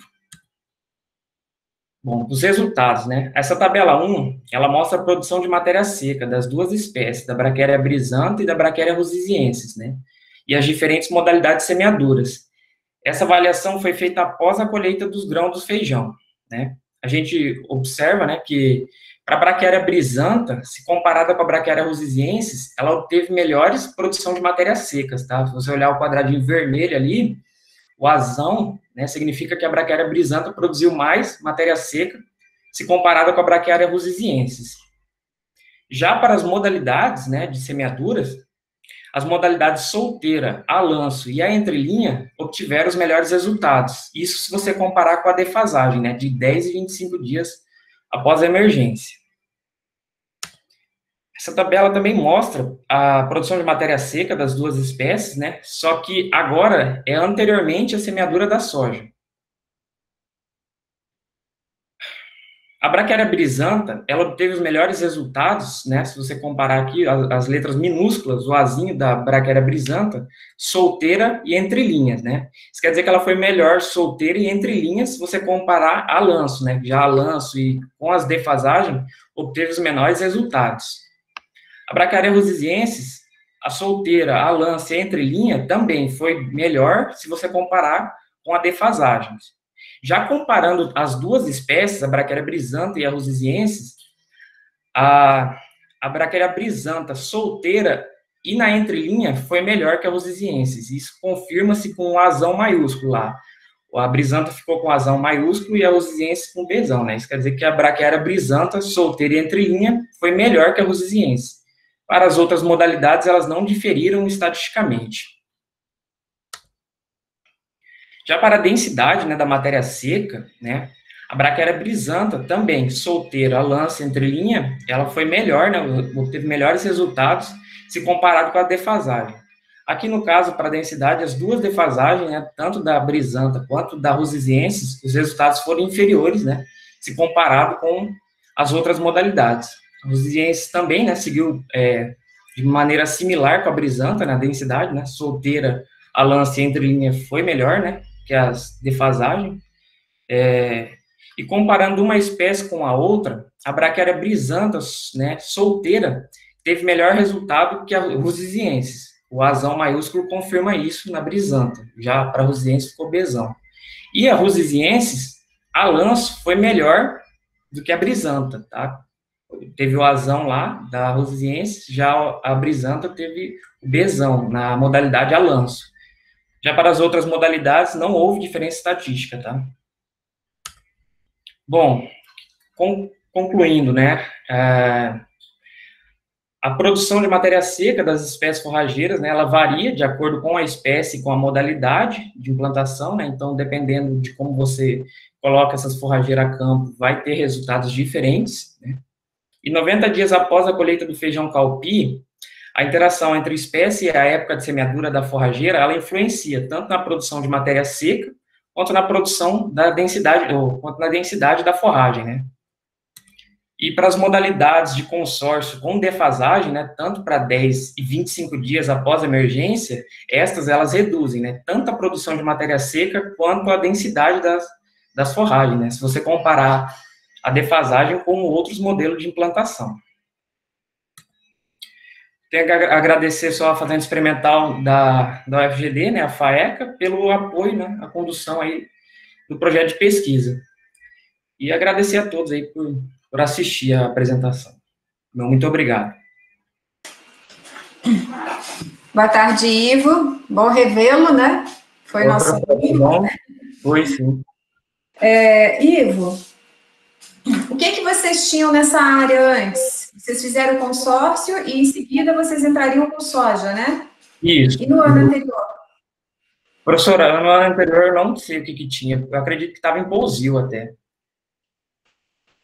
Bom, os resultados, né? Essa tabela 1, ela mostra a produção de matéria seca das 2 espécies, da Braquiária brisanta e da Braquiária rusiziensis, né? E as diferentes modalidades semeaduras. Essa avaliação foi feita após a colheita dos grãos do feijão, né? A gente observa, né, que para a Braquiária brisanta, se comparada com a Braquiária rusiziensis, ela obteve melhores produção de matérias secas, tá? Se você olhar o quadradinho vermelho ali, o azão, né, significa que a Braquiária brisanta produziu mais matéria seca se comparada com a Braquiária rusiziensis. Já para as modalidades, né, de semeaduras, as modalidades solteira, a lanço e a entrelinha obtiveram os melhores resultados. Isso se você comparar com a defasagem, né, de 10 e 25 dias após a emergência. Essa tabela também mostra a produção de matéria seca das 2 espécies, né? Só que agora é anteriormente à semeadura da soja. A Braquiária brisanta, ela obteve os melhores resultados, né? Se você comparar aqui as letras minúsculas, o azinho da Braquiária brisanta, solteira e entre linhas, né? Isso quer dizer que ela foi melhor solteira e entre linhas se você comparar a lanço, né? Já a lanço e com as defasagens, obteve os menores resultados. A Braquiária rusesiensis, a solteira, a lance e a entrelinha também foi melhor se você comparar com a defasagem. Já comparando as duas espécies, a Braquiária brisanta e a rusesiensis, a Braquiária brisanta solteira e na entrelinha foi melhor que a rusesiensis. Isso confirma-se com o azão maiúsculo lá. A brisanta ficou com azão maiúsculo e a rusesiensis com bezão, né? Isso quer dizer que a Braquiária brisanta solteira e entrelinha foi melhor que a rusesiensis. Para as outras modalidades, elas não diferiram estatisticamente. Já para a densidade, né, da matéria seca, né, a Braquiária brisanta também, solteira, a lance, entrelinha, ela foi melhor, né, obteve melhores resultados se comparado com a defasagem. Aqui, no caso, para a densidade, as duas defasagens, né, tanto da brisanta quanto da rusesiensis, os resultados foram inferiores, né, se comparado com as outras modalidades. A rusesiensis também, né, seguiu de maneira similar com a brisanta na densidade, né, solteira, a lance e entrelinha foi melhor, né, que as defasagens. E comparando uma espécie com a outra, a Braquiária brisanta, né, solteira, teve melhor resultado que a rusesiensis. O azão maiúsculo confirma isso na brisanta, já para a rusesiensis ficou bezão. E a rusesiensis, a lance foi melhor do que a brisanta, tá? Teve o azão lá da rusesiensis, já a brisanta teve o bezão na modalidade a lanço. Já para as outras modalidades não houve diferença estatística, tá? Bom, concluindo, né, a produção de matéria seca das espécies forrageiras, né, ela varia de acordo com a espécie e com a modalidade de implantação, né, então, dependendo de como você coloca essas forrageiras a campo, vai ter resultados diferentes, né. E 90 dias após a colheita do feijão calpi, a interação entre espécie e a época de semeadura da forrageira, ela influencia tanto na produção de matéria seca, quanto na produção da densidade, quanto na densidade da forragem, né. E para as modalidades de consórcio com defasagem, né, tanto para 10 e 25 dias após a emergência, elas reduzem, né, tanto a produção de matéria seca, quanto a densidade das forragens, né, se você comparar a defasagem com outros modelos de implantação. Tenho que agradecer só a Fazenda Experimental da UFGD, né, a FAECA, pelo apoio, né, à condução aí do projeto de pesquisa. E agradecer a todos aí por assistir a apresentação. Muito obrigado. Boa tarde, Ivo. Bom revê-lo, né? Foi nosso amigo. Foi, sim. Ivo, o que vocês tinham nessa área antes? Vocês fizeram o consórcio e, em seguida, vocês entrariam com soja, né? Isso. E no ano anterior? Professora, no ano anterior eu não sei o que tinha. Eu acredito que estava em Pousio até.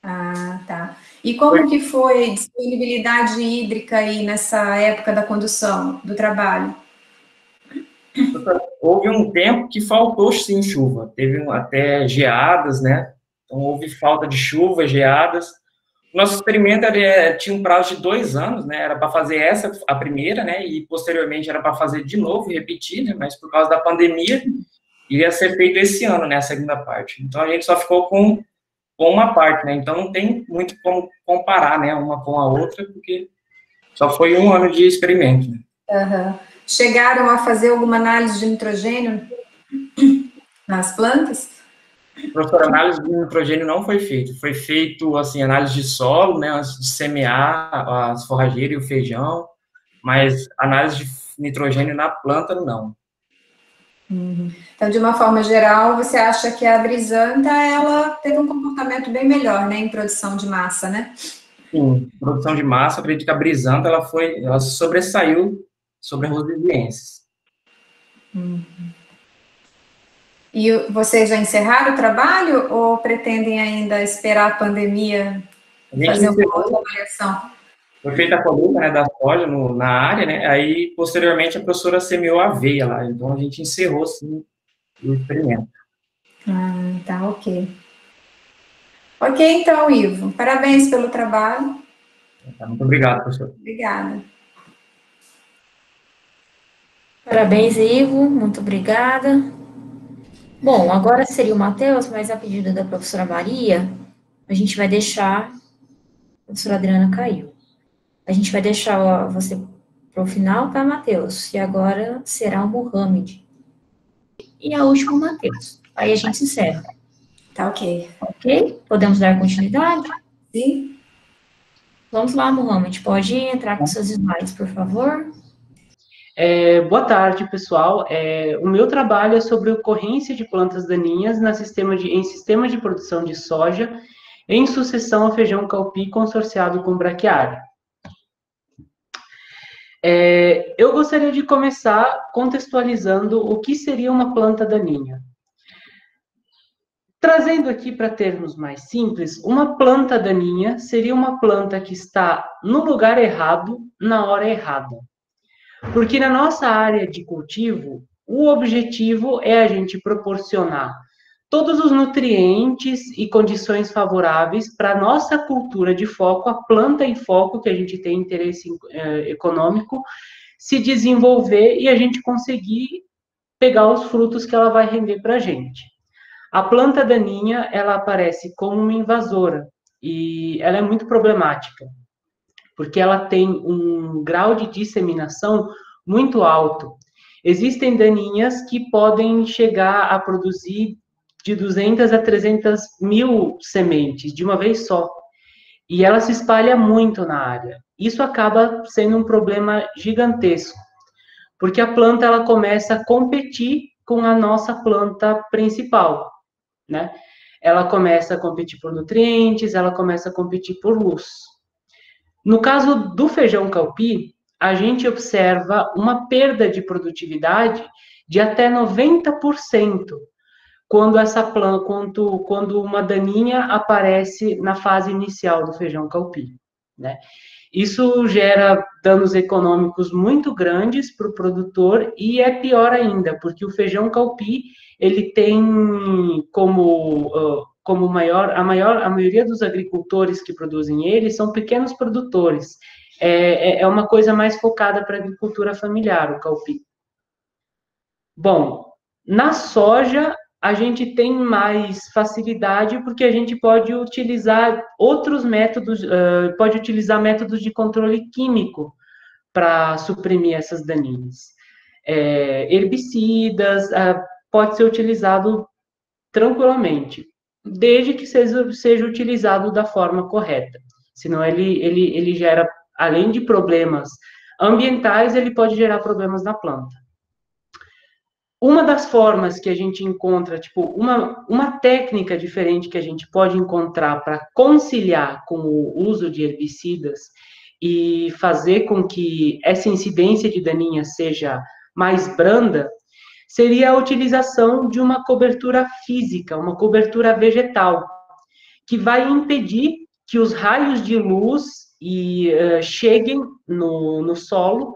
Ah, tá. E como que foi a disponibilidade hídrica aí nessa época da condução do trabalho? Houve um tempo que faltou, sim, chuva. Teve até geadas, né? Então, houve falta de chuva, geadas. Nosso experimento tinha um prazo de 2 anos, né? Era para fazer a primeira, né? E, posteriormente, era para fazer de novo, repetir, né? Mas, por causa da pandemia, ia ser feito esse ano, né? A segunda parte. Então, a gente só ficou com uma parte, né? Então, não tem muito como comparar, né? Uma com a outra, porque só foi 1 ano de experimento. Né? Uhum. Chegaram a fazer alguma análise de nitrogênio nas plantas? Professor, análise de nitrogênio não foi feita. Foi feito, assim, análise de solo, né? Antes de semear as forrageiras e o feijão, mas análise de nitrogênio na planta, não. Uhum. Então, de uma forma geral, você acha que a brisanta, ela teve um comportamento bem melhor, né, em produção de massa, né? Sim, produção de massa, eu acredito que a brisanta, ela sobressaiu sobre a rusesiensis. Uhum. E vocês já encerraram o trabalho ou pretendem ainda esperar a pandemia fazer uma outra avaliação? Foi feita a colheita, né, da soja na área, né, aí, posteriormente, a professora semeou a aveia lá, então a gente encerrou, sim, o experimento. Ah, tá, ok. Ok, então, Ivo, parabéns pelo trabalho. Muito obrigado, professor. Obrigada. Parabéns, Ivo, muito obrigada. Bom, agora seria o Matheus, mas a pedido da professora Maria, a gente vai deixar a professora Adriana caiu. A gente vai deixar você para o final, tá, Matheus? E agora será o Mohamed. E a última, o Matheus. Aí a gente encerra. Tá ok. Ok? Podemos dar continuidade? Sim. Vamos lá, Mohamed. Pode entrar com seus slides, por favor. Boa tarde, pessoal. O meu trabalho é sobre a ocorrência de plantas daninhas em sistema de produção de soja em sucessão a feijão calpi consorciado com braquiária. Eu gostaria de começar contextualizando o que seria uma planta daninha. Trazendo aqui para termos mais simples, uma planta daninha seria uma planta que está no lugar errado, na hora errada. Porque na nossa área de cultivo, o objetivo é a gente proporcionar todos os nutrientes e condições favoráveis para a nossa cultura de foco, a planta em foco, que a gente tem interesse econômico, se desenvolver e a gente conseguir pegar os frutos que ela vai render para a gente. A planta daninha, ela aparece como uma invasora e ela é muito problemática, porque ela tem um grau de disseminação muito alto. Existem daninhas que podem chegar a produzir de 200 a 300 mil sementes de uma vez só. E ela se espalha muito na área. Isso acaba sendo um problema gigantesco, porque a planta ela começa a competir com a nossa planta principal, né? Ela começa a competir por nutrientes, ela começa a competir por luz. No caso do feijão calpi, a gente observa uma perda de produtividade de até 90% quando uma daninha aparece na fase inicial do feijão calpi, né? Isso gera danos econômicos muito grandes para o produtor e é pior ainda, porque o feijão calpi, ele tem como a maioria dos agricultores que produzem ele são pequenos produtores. É uma coisa mais focada para a agricultura familiar, o calpi. Bom, na soja, a gente tem mais facilidade porque a gente pode utilizar outros métodos, pode utilizar métodos de controle químico para suprimir essas daninhas. Herbicidas, pode ser utilizado tranquilamente, desde que seja utilizado da forma correta. Senão ele gera, além de problemas ambientais, ele pode gerar problemas na planta. Uma das formas que a gente encontra, uma técnica diferente que a gente pode encontrar para conciliar com o uso de herbicidas e fazer com que essa incidência de daninhas seja mais branda, seria a utilização de uma cobertura física, uma cobertura vegetal, que vai impedir que os raios de luz cheguem no solo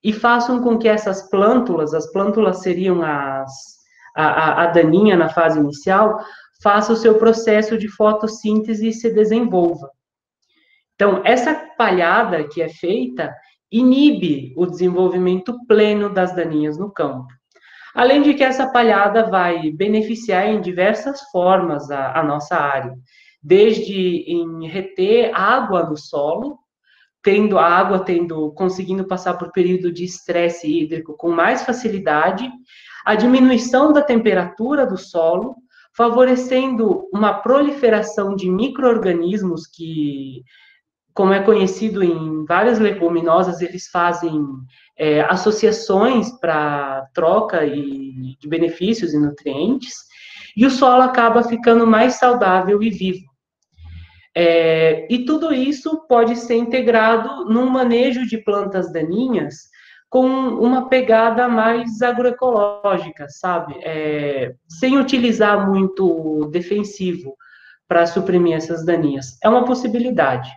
e façam com que essas plântulas, as plântulas seriam a daninha na fase inicial, faça o seu processo de fotossíntese e se desenvolva. Então, essa palhada que é feita inibe o desenvolvimento pleno das daninhas no campo. Além de que essa palhada vai beneficiar em diversas formas a nossa área, desde em reter água no solo, conseguindo passar por período de estresse hídrico com mais facilidade, a diminuição da temperatura do solo, favorecendo uma proliferação de micro-organismos que, como é conhecido em várias leguminosas, eles fazem associações para troca de benefícios e nutrientes, e o solo acaba ficando mais saudável e vivo. E tudo isso pode ser integrado num manejo de plantas daninhas com uma pegada mais agroecológica, sabe? Sem utilizar muito defensivo para suprimir essas daninhas. É uma possibilidade.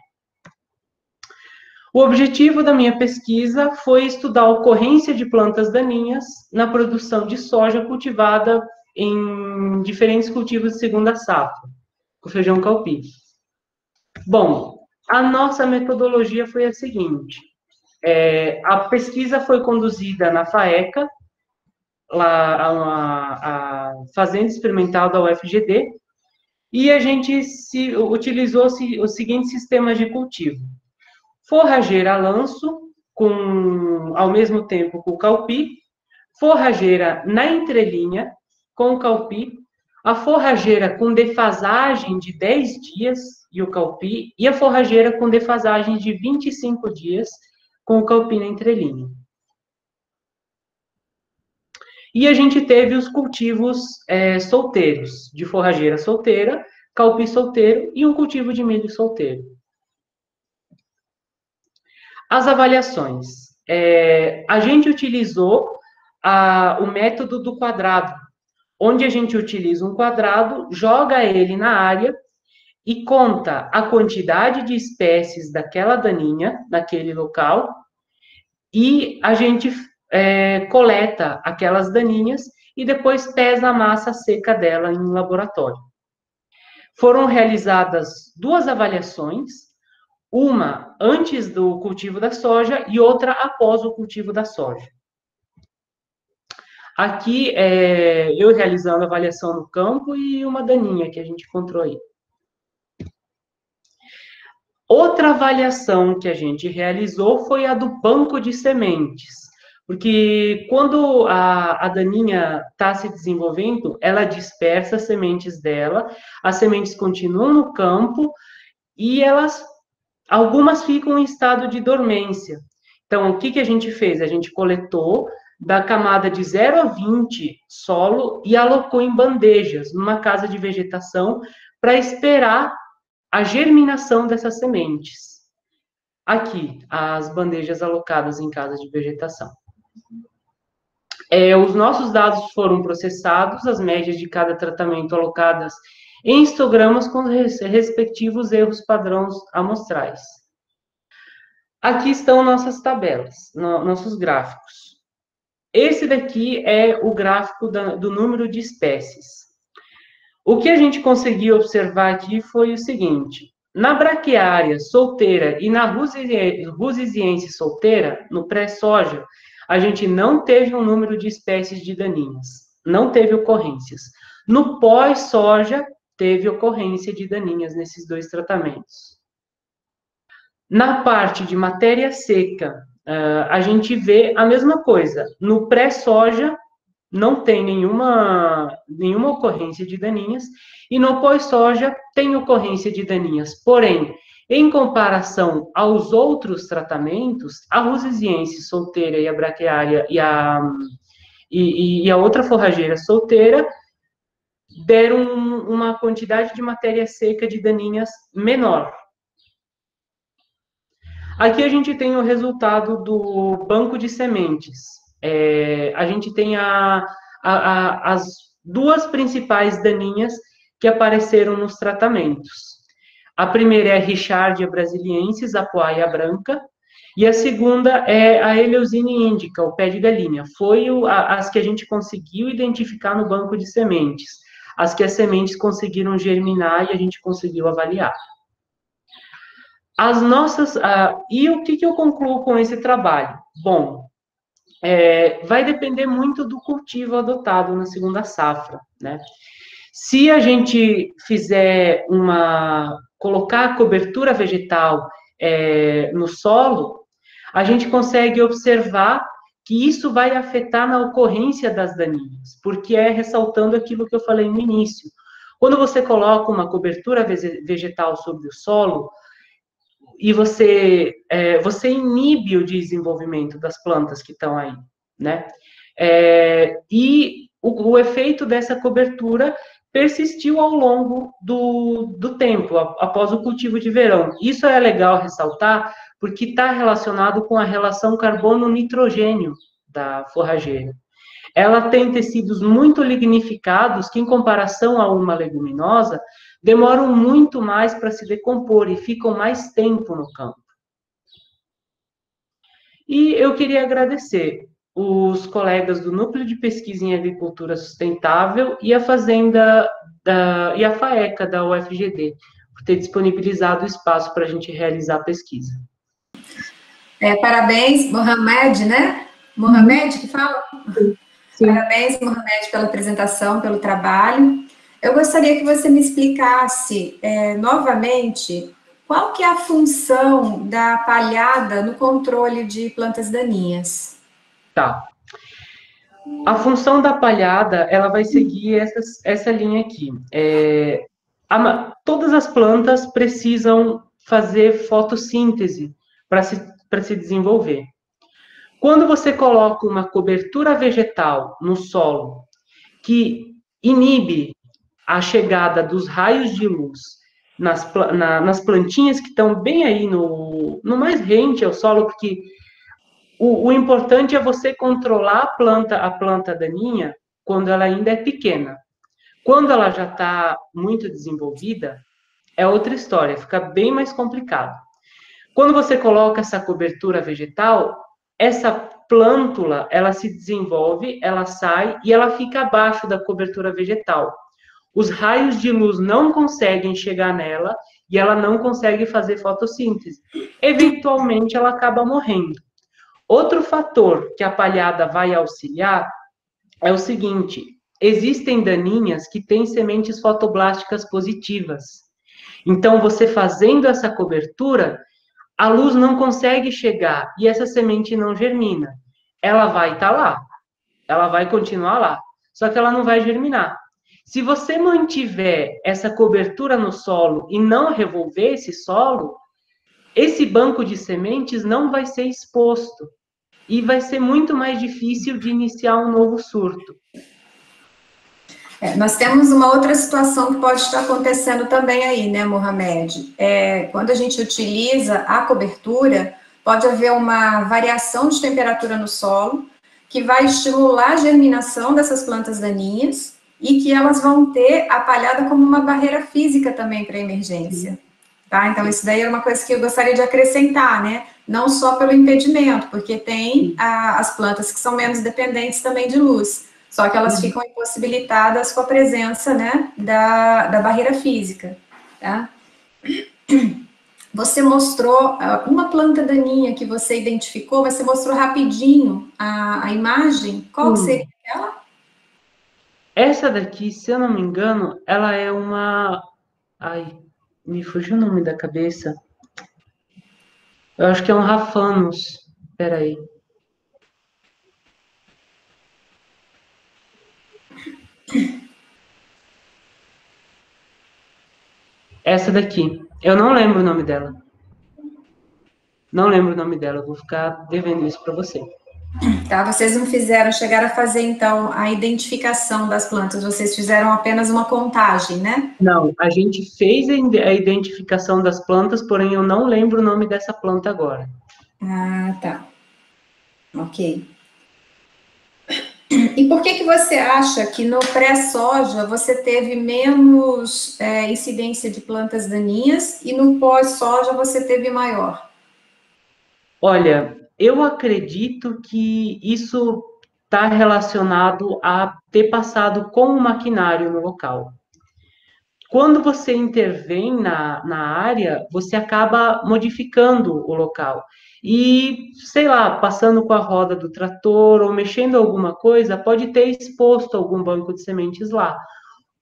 O objetivo da minha pesquisa foi estudar a ocorrência de plantas daninhas na produção de soja cultivada em diferentes cultivos de segunda safra, o feijão calpi. Bom, a nossa metodologia foi a seguinte: a pesquisa foi conduzida na FAECA, a Fazenda Experimental da UFGD, e a gente utilizou os seguintes sistemas de cultivo. forrageira a lanço, ao mesmo tempo com o calpi, forrageira na entrelinha, com o calpi, a forrageira com defasagem de 10 dias e o calpi, e a forrageira com defasagem de 25 dias com o calpi na entrelinha. E a gente teve os cultivos solteiros, de forrageira solteira, calpi solteiro e um cultivo de milho solteiro. As avaliações. A gente utilizou o método do quadrado, onde a gente utiliza um quadrado, joga ele na área e conta a quantidade de espécies daquela daninha, naquele local, e a gente coleta aquelas daninhas e depois pesa a massa seca dela em um laboratório. Foram realizadas 2 avaliações, uma antes do cultivo da soja e outra após o cultivo da soja. Aqui, eu realizando a avaliação no campo e uma daninha que a gente encontrou aí. Outra avaliação que a gente realizou foi a do banco de sementes, porque quando a daninha está se desenvolvendo, ela dispersa as sementes dela, as sementes continuam no campo e algumas ficam em estado de dormência. Então, o que a gente fez? A gente coletou da camada de 0 a 20 solo e alocou em bandejas, numa casa de vegetação, para esperar a germinação dessas sementes. Aqui, as bandejas alocadas em casa de vegetação. Os nossos dados foram processados, as médias de cada tratamento alocadas em histogramas com os respectivos erros padrões amostrais. Aqui estão nossas tabelas, nossos gráficos. Esse daqui é o gráfico do número de espécies. O que a gente conseguiu observar aqui foi o seguinte: na braquiária solteira e na rusisiense solteira, no pré-soja, a gente não teve um número de espécies de daninhas, não teve ocorrências. No pós-soja, teve ocorrência de daninhas nesses 2 tratamentos. Na parte de matéria seca, a gente vê a mesma coisa. No pré-soja, não tem nenhuma ocorrência de daninhas, e no pós-soja tem ocorrência de daninhas. Porém, em comparação aos outros tratamentos, a rusisiense solteira e a braquiária e a outra forrageira solteira deram uma quantidade de matéria seca de daninhas menor. Aqui a gente tem o resultado do banco de sementes. A gente tem as 2 principais daninhas que apareceram nos tratamentos. A primeira é a Richardia brasiliensis, a poaia branca, e a segunda é a Eleusine indica, o pé de galinha. Foi as que a gente conseguiu identificar no banco de sementes, as que as sementes conseguiram germinar e a gente conseguiu avaliar. E o que eu concluo com esse trabalho? Bom, vai depender muito do cultivo adotado na segunda safra, né? Se a gente fizer colocar a cobertura vegetal no solo, a gente consegue observar que isso vai afetar na ocorrência das daninhas, porque ressaltando aquilo que eu falei no início. Quando você coloca uma cobertura vegetal sobre o solo, e você inibe o desenvolvimento das plantas que estão aí, né? E o efeito dessa cobertura persistiu ao longo do tempo, após o cultivo de verão. Isso é legal ressaltar, porque está relacionado com a relação carbono-nitrogênio da forrageira. Ela tem tecidos muito lignificados que, em comparação a uma leguminosa, demoram muito mais para se decompor e ficam mais tempo no campo. E eu queria agradecer os colegas do Núcleo de Pesquisa em Agricultura Sustentável e a Fazenda e a FAECA da UFGD, por ter disponibilizado o espaço para a gente realizar a pesquisa. Parabéns, Mohamed, né? Mohamed que fala? Sim. Parabéns, Mohamed, pela apresentação, pelo trabalho. Eu gostaria que você me explicasse novamente qual que é a função da palhada no controle de plantas daninhas? Tá. A função da palhada, ela vai seguir essa linha aqui. Todas as plantas precisam fazer fotossíntese para se desenvolver. Quando você coloca uma cobertura vegetal no solo que inibe a chegada dos raios de luz nas plantinhas que estão bem aí no mais rente ao solo, porque o importante é você controlar a planta daninha quando ela ainda é pequena. Quando ela já está muito desenvolvida, é outra história, fica bem mais complicado. Quando você coloca essa cobertura vegetal, essa plântula, ela se desenvolve, ela sai e ela fica abaixo da cobertura vegetal. Os raios de luz não conseguem chegar nela e ela não consegue fazer fotossíntese. Eventualmente, ela acaba morrendo. Outro fator que a palhada vai auxiliar é o seguinte: existem daninhas que têm sementes fotoblásticas positivas. Então, você fazendo essa cobertura, a luz não consegue chegar e essa semente não germina. Ela vai estar lá, ela vai continuar lá, só que ela não vai germinar. Se você mantiver essa cobertura no solo e não revolver esse solo, esse banco de sementes não vai ser exposto e vai ser muito mais difícil de iniciar um novo surto. Nós temos uma outra situação que pode estar acontecendo também aí, né, Mohamed? Quando a gente utiliza a cobertura, pode haver uma variação de temperatura no solo, que vai estimular a germinação dessas plantas daninhas, e que elas vão ter a palhada como uma barreira física também para a emergência. Tá? Então, isso daí é uma coisa que eu gostaria de acrescentar, né? Não só pelo impedimento, porque tem as plantas que são menos dependentes também de luz, só que elas ficam impossibilitadas com a presença, né, da barreira física, tá? Você mostrou uma planta daninha que você identificou, você mostrou rapidinho a imagem, qual seria ela? Essa daqui, se eu não me engano, ela é uma... Ai, me fugiu o nome da cabeça. Eu acho que é um Raphanus. Espera aí. Essa daqui. Eu não lembro o nome dela. Não lembro o nome dela. Vou ficar devendo isso para você. Tá, vocês não chegaram a fazer, então, a identificação das plantas, vocês fizeram apenas uma contagem, né? Não, a gente fez a identificação das plantas, porém eu não lembro o nome dessa planta agora. Ah, tá. Ok. E por que você acha que no pré-soja você teve menos incidência de plantas daninhas e no pós-soja você teve maior? Olha, eu acredito que isso está relacionado a ter passado com o maquinário no local. Quando você intervém na área, você acaba modificando o local. E, sei lá, passando com a roda do trator ou mexendo alguma coisa, pode ter exposto algum banco de sementes lá.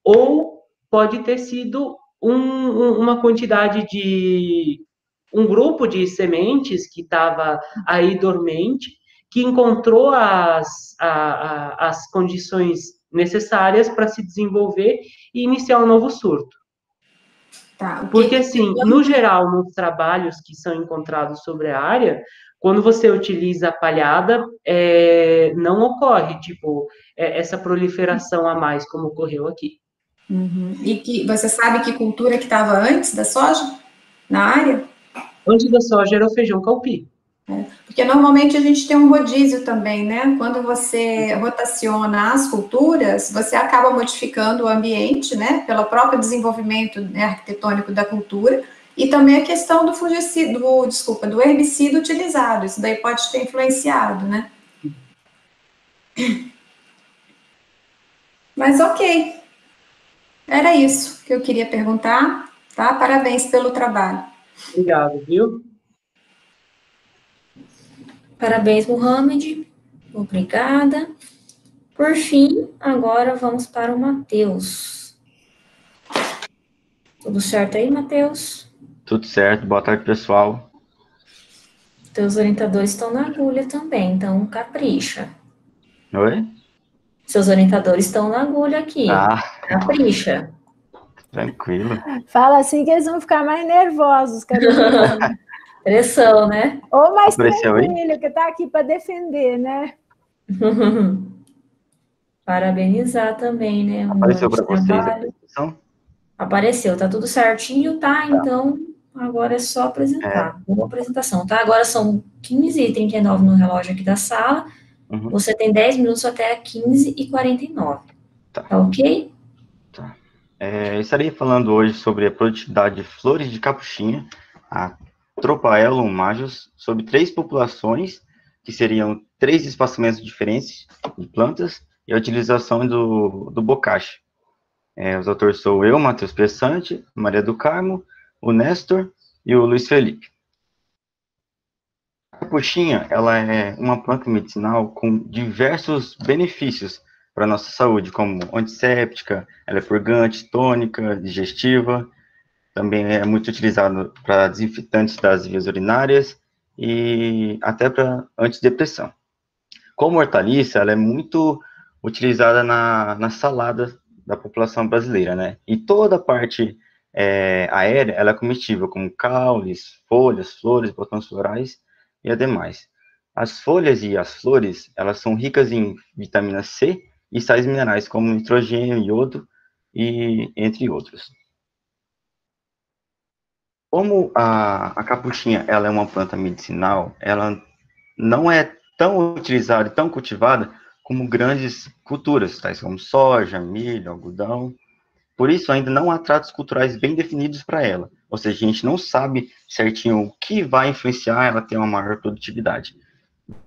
Ou pode ter sido uma quantidade de... um grupo de sementes que estava aí dormente, que encontrou as condições necessárias para se desenvolver e iniciar um novo surto. Tá, porque, assim, no geral, nos trabalhos que são encontrados sobre a área, quando você utiliza a palhada, não ocorre, tipo, essa proliferação a mais, como ocorreu aqui. Uhum. E que você sabe que cultura que estava antes da soja, na área? Antes da soja era o feijão calpi. Porque normalmente a gente tem um rodízio também, né? Quando você rotaciona as culturas, você acaba modificando o ambiente, né? Pelo próprio desenvolvimento, né, arquitetônico da cultura, e também a questão do fungicida, do herbicida utilizado. Isso daí pode ter influenciado, né? Mas ok. Era isso que eu queria perguntar, tá? Parabéns pelo trabalho. Obrigado, viu? Parabéns, Mohamed. Obrigada. Por fim, agora vamos para o Matheus. Tudo certo aí, Matheus? Tudo certo, boa tarde, pessoal. Teus orientadores estão na agulha também, então capricha. Oi? Seus orientadores estão na agulha aqui. Ah, Capricha. tranquilo. Fala assim que eles vão ficar mais nervosos, Carolina. Pressão, né? Ou mais Apareceu aí? tranquilo, que tá aqui para defender, né? Parabenizar também, né? Apareceu para vocês a apresentação? Apareceu, tá tudo certinho, tá? Então, agora é só apresentar. Boa apresentação, tá? Agora são 15h39 no relógio aqui da sala. Uhum. Você tem 10 minutos até 15h49. Tá ok? Tá. Eu estarei falando hoje sobre a produtividade de flores de capuchinha, a Tropaelum majus, sobre 3 populações, que seriam 3 espaçamentos diferentes de plantas, e a utilização do bocache. Os autores sou eu, Matheus Pessante, Maria do Carmo, o Néstor e o Luiz Felipe. A capuchinha, ela é uma planta medicinal com diversos benefícios para a nossa saúde, como antisséptica, ela é purgante, tônica, digestiva, também é muito utilizada para desinfetantes das vias urinárias e até para antidepressão. Como hortaliça, ela é muito utilizada na salada da população brasileira, né? E toda a parte aérea, ela é comestível, como caules, folhas, flores, botões florais e ademais. As folhas e as flores, elas são ricas em vitamina C e sais minerais, como nitrogênio, iodo, e entre outros. Como a capuchinha, ela é uma planta medicinal, ela não é tão utilizada e tão cultivada como grandes culturas, tais como soja, milho, algodão. Por isso, ainda não há tratos culturais bem definidos para ela. Ou seja, a gente não sabe certinho o que vai influenciar ela ter uma maior produtividade.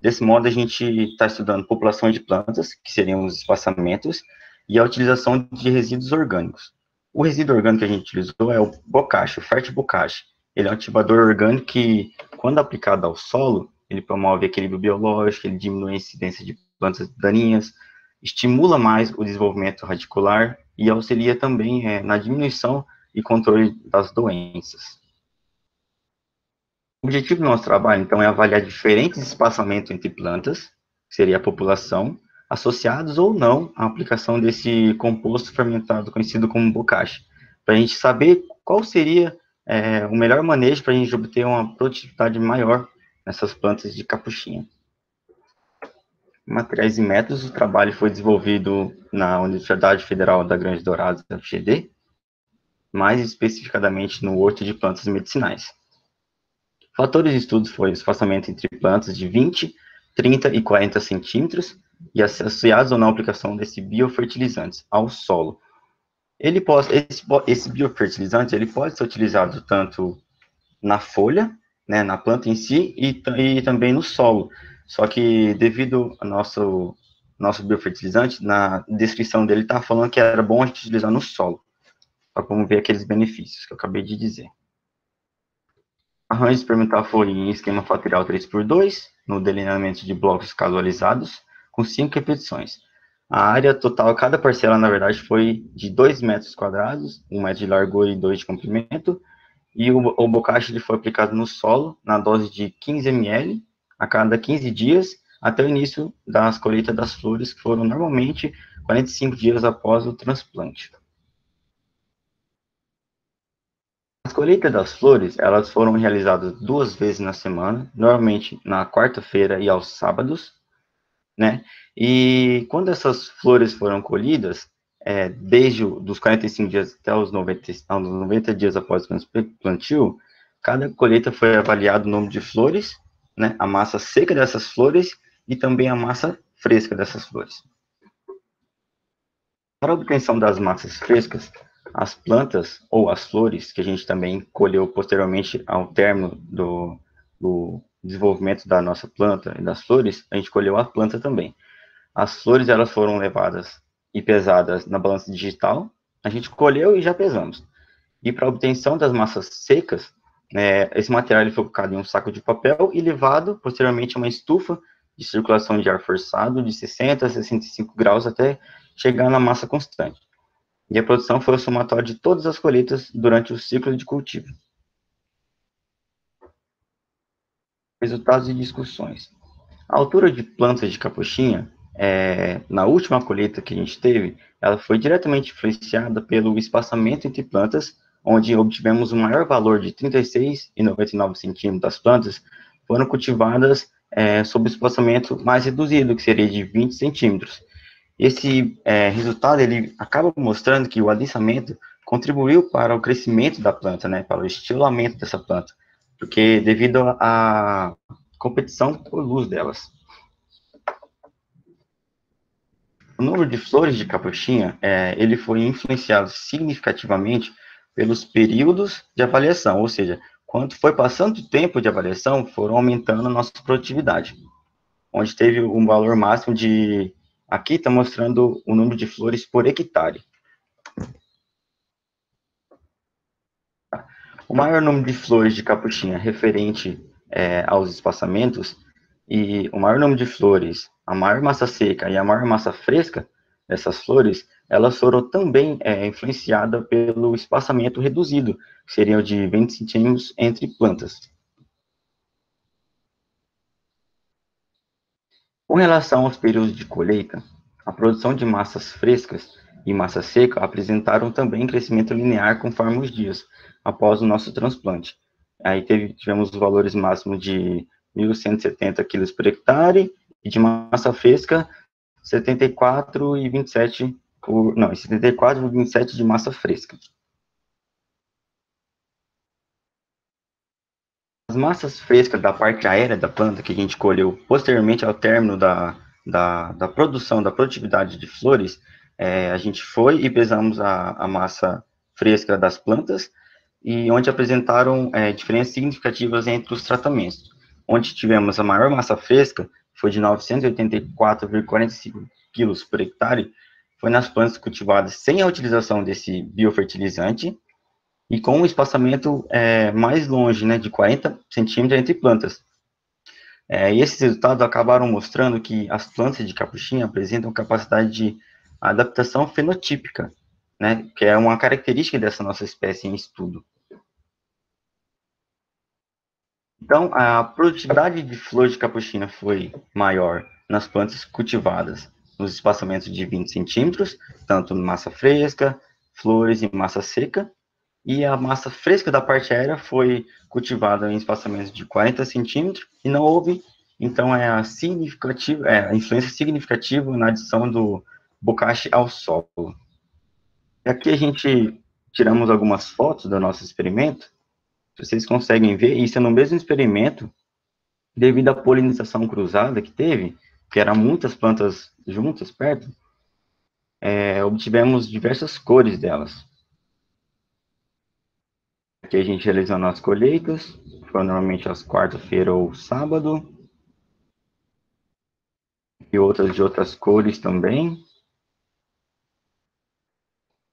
Desse modo, a gente está estudando populações de plantas, que seriam os espaçamentos, e a utilização de resíduos orgânicos. O resíduo orgânico que a gente utilizou é o bocache, o fértil bocache. Ele é um ativador orgânico que, quando aplicado ao solo, ele promove equilíbrio biológico, ele diminui a incidência de plantas daninhas, estimula mais o desenvolvimento radicular e auxilia também na diminuição e controle das doenças. O objetivo do nosso trabalho, então, é avaliar diferentes espaçamentos entre plantas, que seria a população, associados ou não à aplicação desse composto fermentado conhecido como bocache, para a gente saber qual seria o melhor manejo para a gente obter uma produtividade maior nessas plantas de capuchinha. Materiais e métodos, o trabalho foi desenvolvido na Universidade Federal da Grande Dourados, UFGD, mais especificadamente no Horto de Plantas Medicinais. Fatores de estudo foi o espaçamento entre plantas de 20, 30 e 40 centímetros e associados ou não à aplicação desse biofertilizante ao solo. Esse biofertilizante ele pode ser utilizado tanto na folha, né, na planta em si, e também no solo. Só que, devido ao nosso biofertilizante, na descrição dele está falando que era bom a gente utilizar no solo, para promover aqueles benefícios que eu acabei de dizer. Arranjo experimental foi em esquema fatorial 3x2, no delineamento de blocos casualizados, com 5 repetições. A área total, cada parcela, na verdade, foi de 2 metros quadrados, 1 metro de largura e 2 de comprimento, e o bocache ele foi aplicado no solo, na dose de 15 ml, a cada 15 dias, até o início das colheitas das flores, que foram normalmente 45 dias após o transplante. As colheitas das flores, elas foram realizadas 2 vezes na semana, normalmente na quarta-feira e aos sábados, né? E quando essas flores foram colhidas, desde os 45 dias até os 90 dias após o plantio, cada colheita foi avaliado o número de flores, né, a massa seca dessas flores e também a massa fresca dessas flores. Para a obtenção das massas frescas, as plantas ou as flores, que a gente também colheu posteriormente ao término do desenvolvimento da nossa planta e das flores, a gente colheu a planta também. As flores, elas foram levadas e pesadas na balança digital, a gente colheu e já pesamos. E para a obtenção das massas secas, esse material ele foi colocado em um saco de papel e levado posteriormente a uma estufa de circulação de ar forçado de 60 a 65 graus até chegar na massa constante. E a produção foi o somatório de todas as colheitas durante o ciclo de cultivo. Resultados e discussões. A altura de plantas de capuchinha, na última colheita que a gente teve, ela foi diretamente influenciada pelo espaçamento entre plantas, onde obtivemos um maior valor de 36,99 centímetros das plantas, foram cultivadas sob espaçamento mais reduzido, que seria de 20 centímetros. Esse resultado, ele acaba mostrando que o adensamento contribuiu para o crescimento da planta, né, para o estilamento dessa planta, porque devido à competição por luz delas. O número de flores de capuchinha, ele foi influenciado significativamente pelos períodos de avaliação, ou seja, quando foi passando o tempo de avaliação, foram aumentando a nossa produtividade, onde teve um valor máximo de, aqui está mostrando o número de flores por hectare. O maior número de flores de capuchinha referente aos espaçamentos, e o maior número de flores, a maior massa seca e a maior massa fresca dessas flores, elas foram também influenciadas pelo espaçamento reduzido, que seriam de 20 centímetros entre plantas. Com relação aos períodos de colheita, a produção de massas frescas e massa seca apresentaram também crescimento linear conforme os dias, após o nosso transplante. Aí tivemos os valores máximos de 1.170 quilos por hectare, e de massa fresca, 74,27 de massa fresca. As massas frescas da parte aérea da planta, que a gente colheu posteriormente ao término da produção, da produtividade de flores, a gente foi e pesamos a massa fresca das plantas, e onde apresentaram diferenças significativas entre os tratamentos. Onde tivemos a maior massa fresca, foi de 984,45 quilos por hectare, foi nas plantas cultivadas sem a utilização desse biofertilizante, e com um espaçamento mais longe, né, de 40 centímetros entre plantas. E esses resultados acabaram mostrando que as plantas de capuchinha apresentam capacidade de adaptação fenotípica, né, que é uma característica dessa nossa espécie em estudo. Então, a produtividade de flor de capuchinha foi maior nas plantas cultivadas nos espaçamentos de 20 centímetros, tanto massa fresca, flores e massa seca, e a massa fresca da parte aérea foi cultivada em espaçamentos de 40 centímetros, e não houve, então, a influência significativa na adição do bocache ao solo. E aqui a gente tiramos algumas fotos do nosso experimento. Vocês conseguem ver, isso é no mesmo experimento, devido à polinização cruzada que teve, que eram muitas plantas juntas, perto, obtivemos diversas cores delas. Aqui a gente realizou as colheitas, foram normalmente às quarta-feira ou sábado, e outras de outras cores também.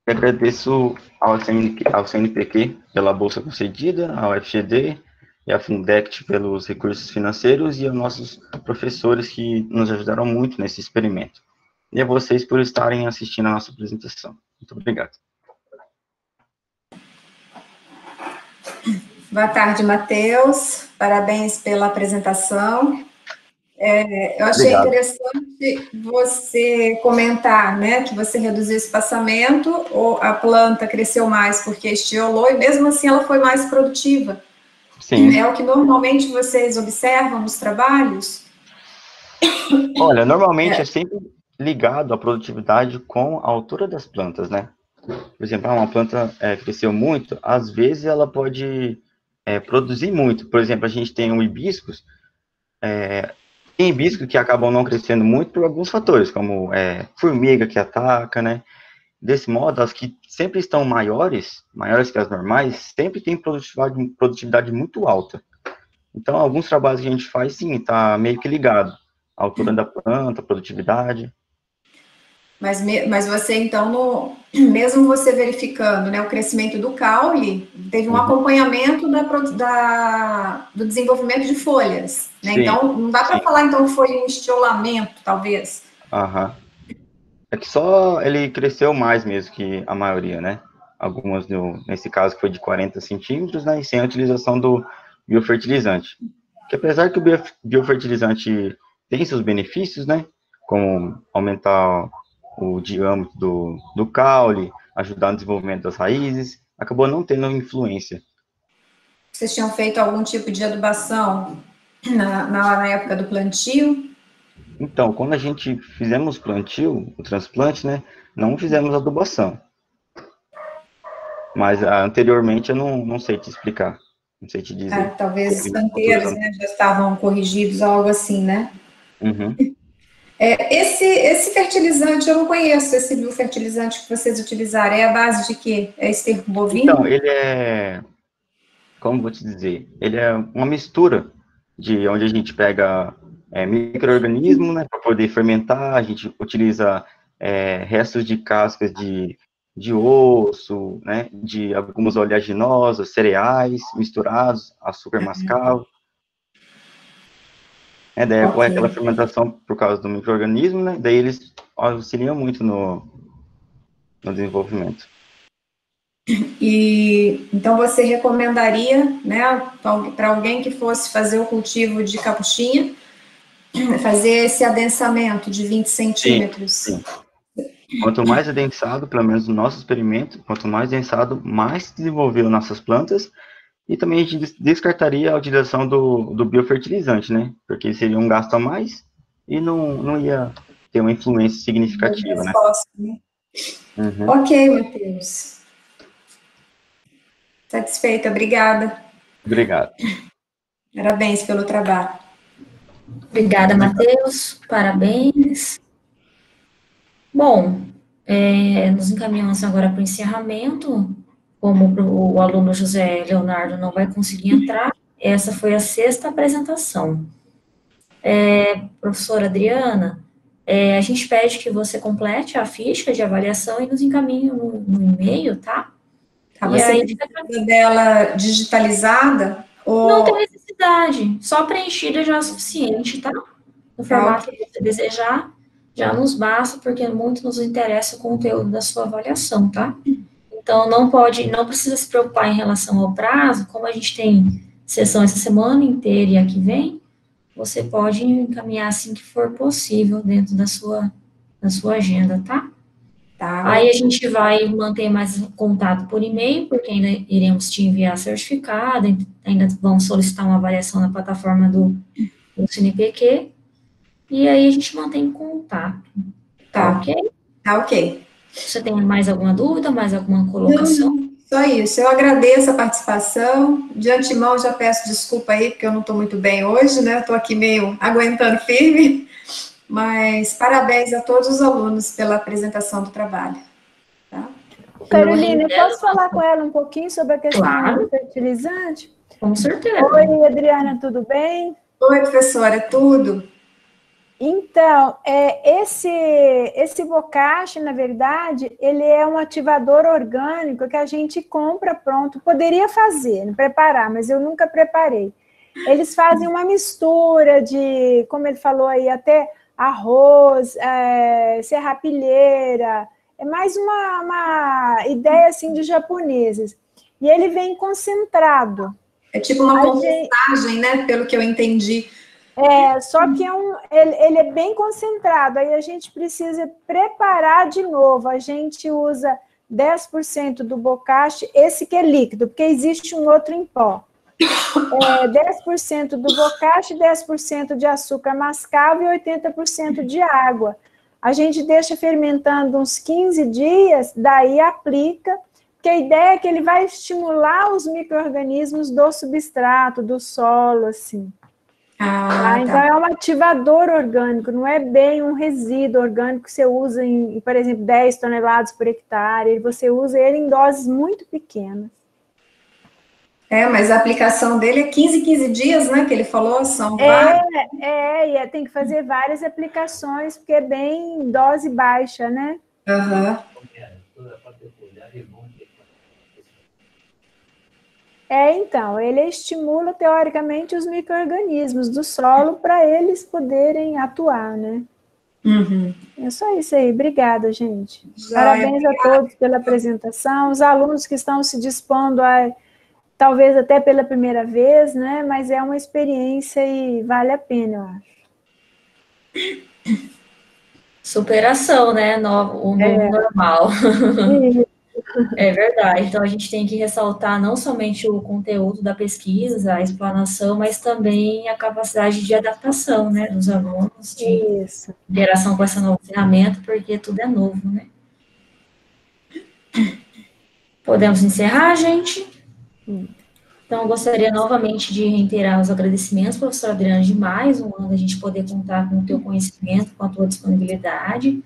Eu agradeço ao CNPq pela bolsa concedida, ao FGD e à Fundect pelos recursos financeiros e aos nossos professores que nos ajudaram muito nesse experimento. E a vocês por estarem assistindo a nossa apresentação. Muito obrigado. Boa tarde, Matheus. Parabéns pela apresentação. Eu achei interessante você comentar, né, que você reduziu o espaçamento, ou a planta cresceu mais porque estiolou, e mesmo assim ela foi mais produtiva. Sim. É o que normalmente vocês observam nos trabalhos? Olha, normalmente é sempre ligado à produtividade com a altura das plantas, né? Por exemplo, uma planta cresceu muito, às vezes ela pode produzir muito. Por exemplo, a gente tem um hibiscus, tem hibiscos que acabam não crescendo muito por alguns fatores, como formiga que ataca, né? Desse modo, as que sempre estão maiores que as normais, sempre tem produtividade muito alta. Então, alguns trabalhos que a gente faz, sim, está meio que ligado à altura da planta, produtividade. Mas você, então, mesmo você verificando, né, o crescimento do caule, teve um acompanhamento do desenvolvimento de folhas, né? Sim, então, não dá para falar, então, que foi um estiolamento, talvez. Aham. É que só ele cresceu mais mesmo que a maioria, né? Algumas, nesse caso, foi de 40 centímetros, né, e sem a utilização do biofertilizante. que apesar que o biofertilizante tem seus benefícios, né, como aumentar o diâmetro do caule, ajudar no desenvolvimento das raízes, acabou não tendo influência. Vocês tinham feito algum tipo de adubação na época do plantio? Então, quando a gente fizemos o plantio, o transplante, né, não fizemos adubação. Mas anteriormente eu não sei te explicar, não sei te dizer. Talvez os canteiros, né, já estavam corrigidos, algo assim, né? Uhum. Esse fertilizante, eu não conheço esse biofertilizante que vocês utilizaram. É a base de quê? É esterco bovino? Então, ele é, como vou te dizer, ele é uma mistura de onde a gente pega micro-organismo, né, para poder fermentar, a gente utiliza restos de cascas de osso, né, de algumas oleaginosas, cereais misturados, açúcar mascavo. Daí ocorre aquela fermentação por causa do micro-organismo, né, daí eles auxiliam muito no desenvolvimento. E então você recomendaria, né, para alguém que fosse fazer o cultivo de capuchinha, fazer esse adensamento de 20 centímetros? Sim. Quanto mais adensado, pelo menos no nosso experimento, quanto mais adensado, mais desenvolveu nossas plantas, e também a gente descartaria a utilização do biofertilizante, né, porque seria um gasto a mais e não ia ter uma influência significativa, né? Uhum. Ok, Matheus. Satisfeita, obrigada. Obrigado. Parabéns pelo trabalho. Obrigada, Matheus. Parabéns. Bom, nos encaminhamos agora para o encerramento. Como o aluno José Leonardo não vai conseguir entrar, essa foi a 6ª apresentação. Professora Adriana, a gente pede que você complete a ficha de avaliação e nos encaminhe no e-mail, tá? Você precisa dela digitalizada? Ou... Não tem necessidade, só preenchida já é suficiente, tá? No formato que você desejar, já nos basta, porque muito nos interessa o conteúdo da sua avaliação, tá? Então, não precisa se preocupar em relação ao prazo, como a gente tem sessão essa semana inteira e a que vem, você pode encaminhar assim que for possível dentro da sua agenda, tá? Aí a gente vai manter mais contato por e-mail, porque ainda iremos te enviar certificado, ainda vamos solicitar uma avaliação na plataforma do CNPq, e aí a gente mantém contato. Tá ok? Tá ok. Você tem mais alguma dúvida, mais alguma colocação? Não, só isso. Eu agradeço a participação. De antemão, já peço desculpa aí, porque eu não estou muito bem hoje, né? Estou aqui meio aguentando firme. Mas parabéns a todos os alunos pela apresentação do trabalho. Tá? Carolina, eu posso falar com ela um pouquinho sobre a questão do fertilizante? Com certeza. Oi, Adriana, tudo bem? Oi, professora, tudo? Então, esse bocashi, na verdade, ele é um ativador orgânico que a gente compra pronto. Poderia fazer, preparar, mas eu nunca preparei. Eles fazem uma mistura de, como ele falou aí, até arroz, serrapilheira, é mais uma ideia, assim, de japoneses. E ele vem concentrado. É tipo uma compostagem, né, pelo que eu entendi. Só que ele é bem concentrado, aí a gente precisa preparar de novo, a gente usa 10% do bocashi, esse que é líquido, porque existe um outro em pó. 10% do bocashi, 10% de açúcar mascavo e 80% de água. A gente deixa fermentando uns 15 dias, daí aplica, porque a ideia é que ele vai estimular os micro-organismos do substrato, do solo, assim. Então, é um ativador orgânico, não é bem um resíduo orgânico que você usa em, por exemplo, 10 toneladas por hectare, você usa ele em doses muito pequenas. Mas a aplicação dele é 15 dias, né, que ele falou, são vários. Tem que fazer várias aplicações, porque é bem dose baixa, né? Aham. Então, ele estimula, teoricamente, os micro-organismos do solo para eles poderem atuar, né? Uhum. É só isso aí. Obrigada, gente. Parabéns a todos pela apresentação. Os alunos que estão se dispondo a talvez até pela primeira vez, né? Mas é uma experiência e vale a pena, eu acho. Superação, né? O novo normal. É verdade. Então, a gente tem que ressaltar não somente o conteúdo da pesquisa, a explanação, mas também a capacidade de adaptação, né, dos alunos, de interação com essa nova ferramenta, porque tudo é novo, né? Podemos encerrar, gente? Então, eu gostaria novamente de reiterar os agradecimentos, professora Adriana, de mais um ano a gente poder contar com o teu conhecimento, com a tua disponibilidade.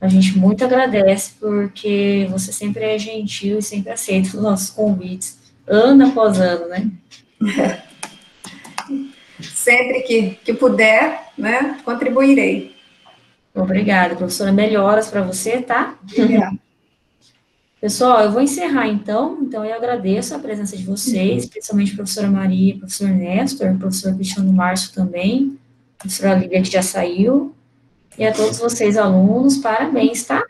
A gente muito agradece, porque você sempre é gentil e sempre aceita os nossos convites, ano após ano, né? Sempre que puder, né, contribuirei. Obrigada, professora. Melhoras para você, tá? Obrigada. Pessoal, eu vou encerrar então. Então, eu agradeço a presença de vocês, especialmente a professora Maria, professor Néstor, professor Cristiano Márcio também, a professora Lívia, que já saiu, e a todos vocês, alunos, parabéns, tá?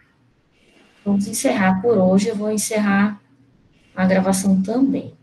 Vamos encerrar por hoje. Eu vou encerrar a gravação também.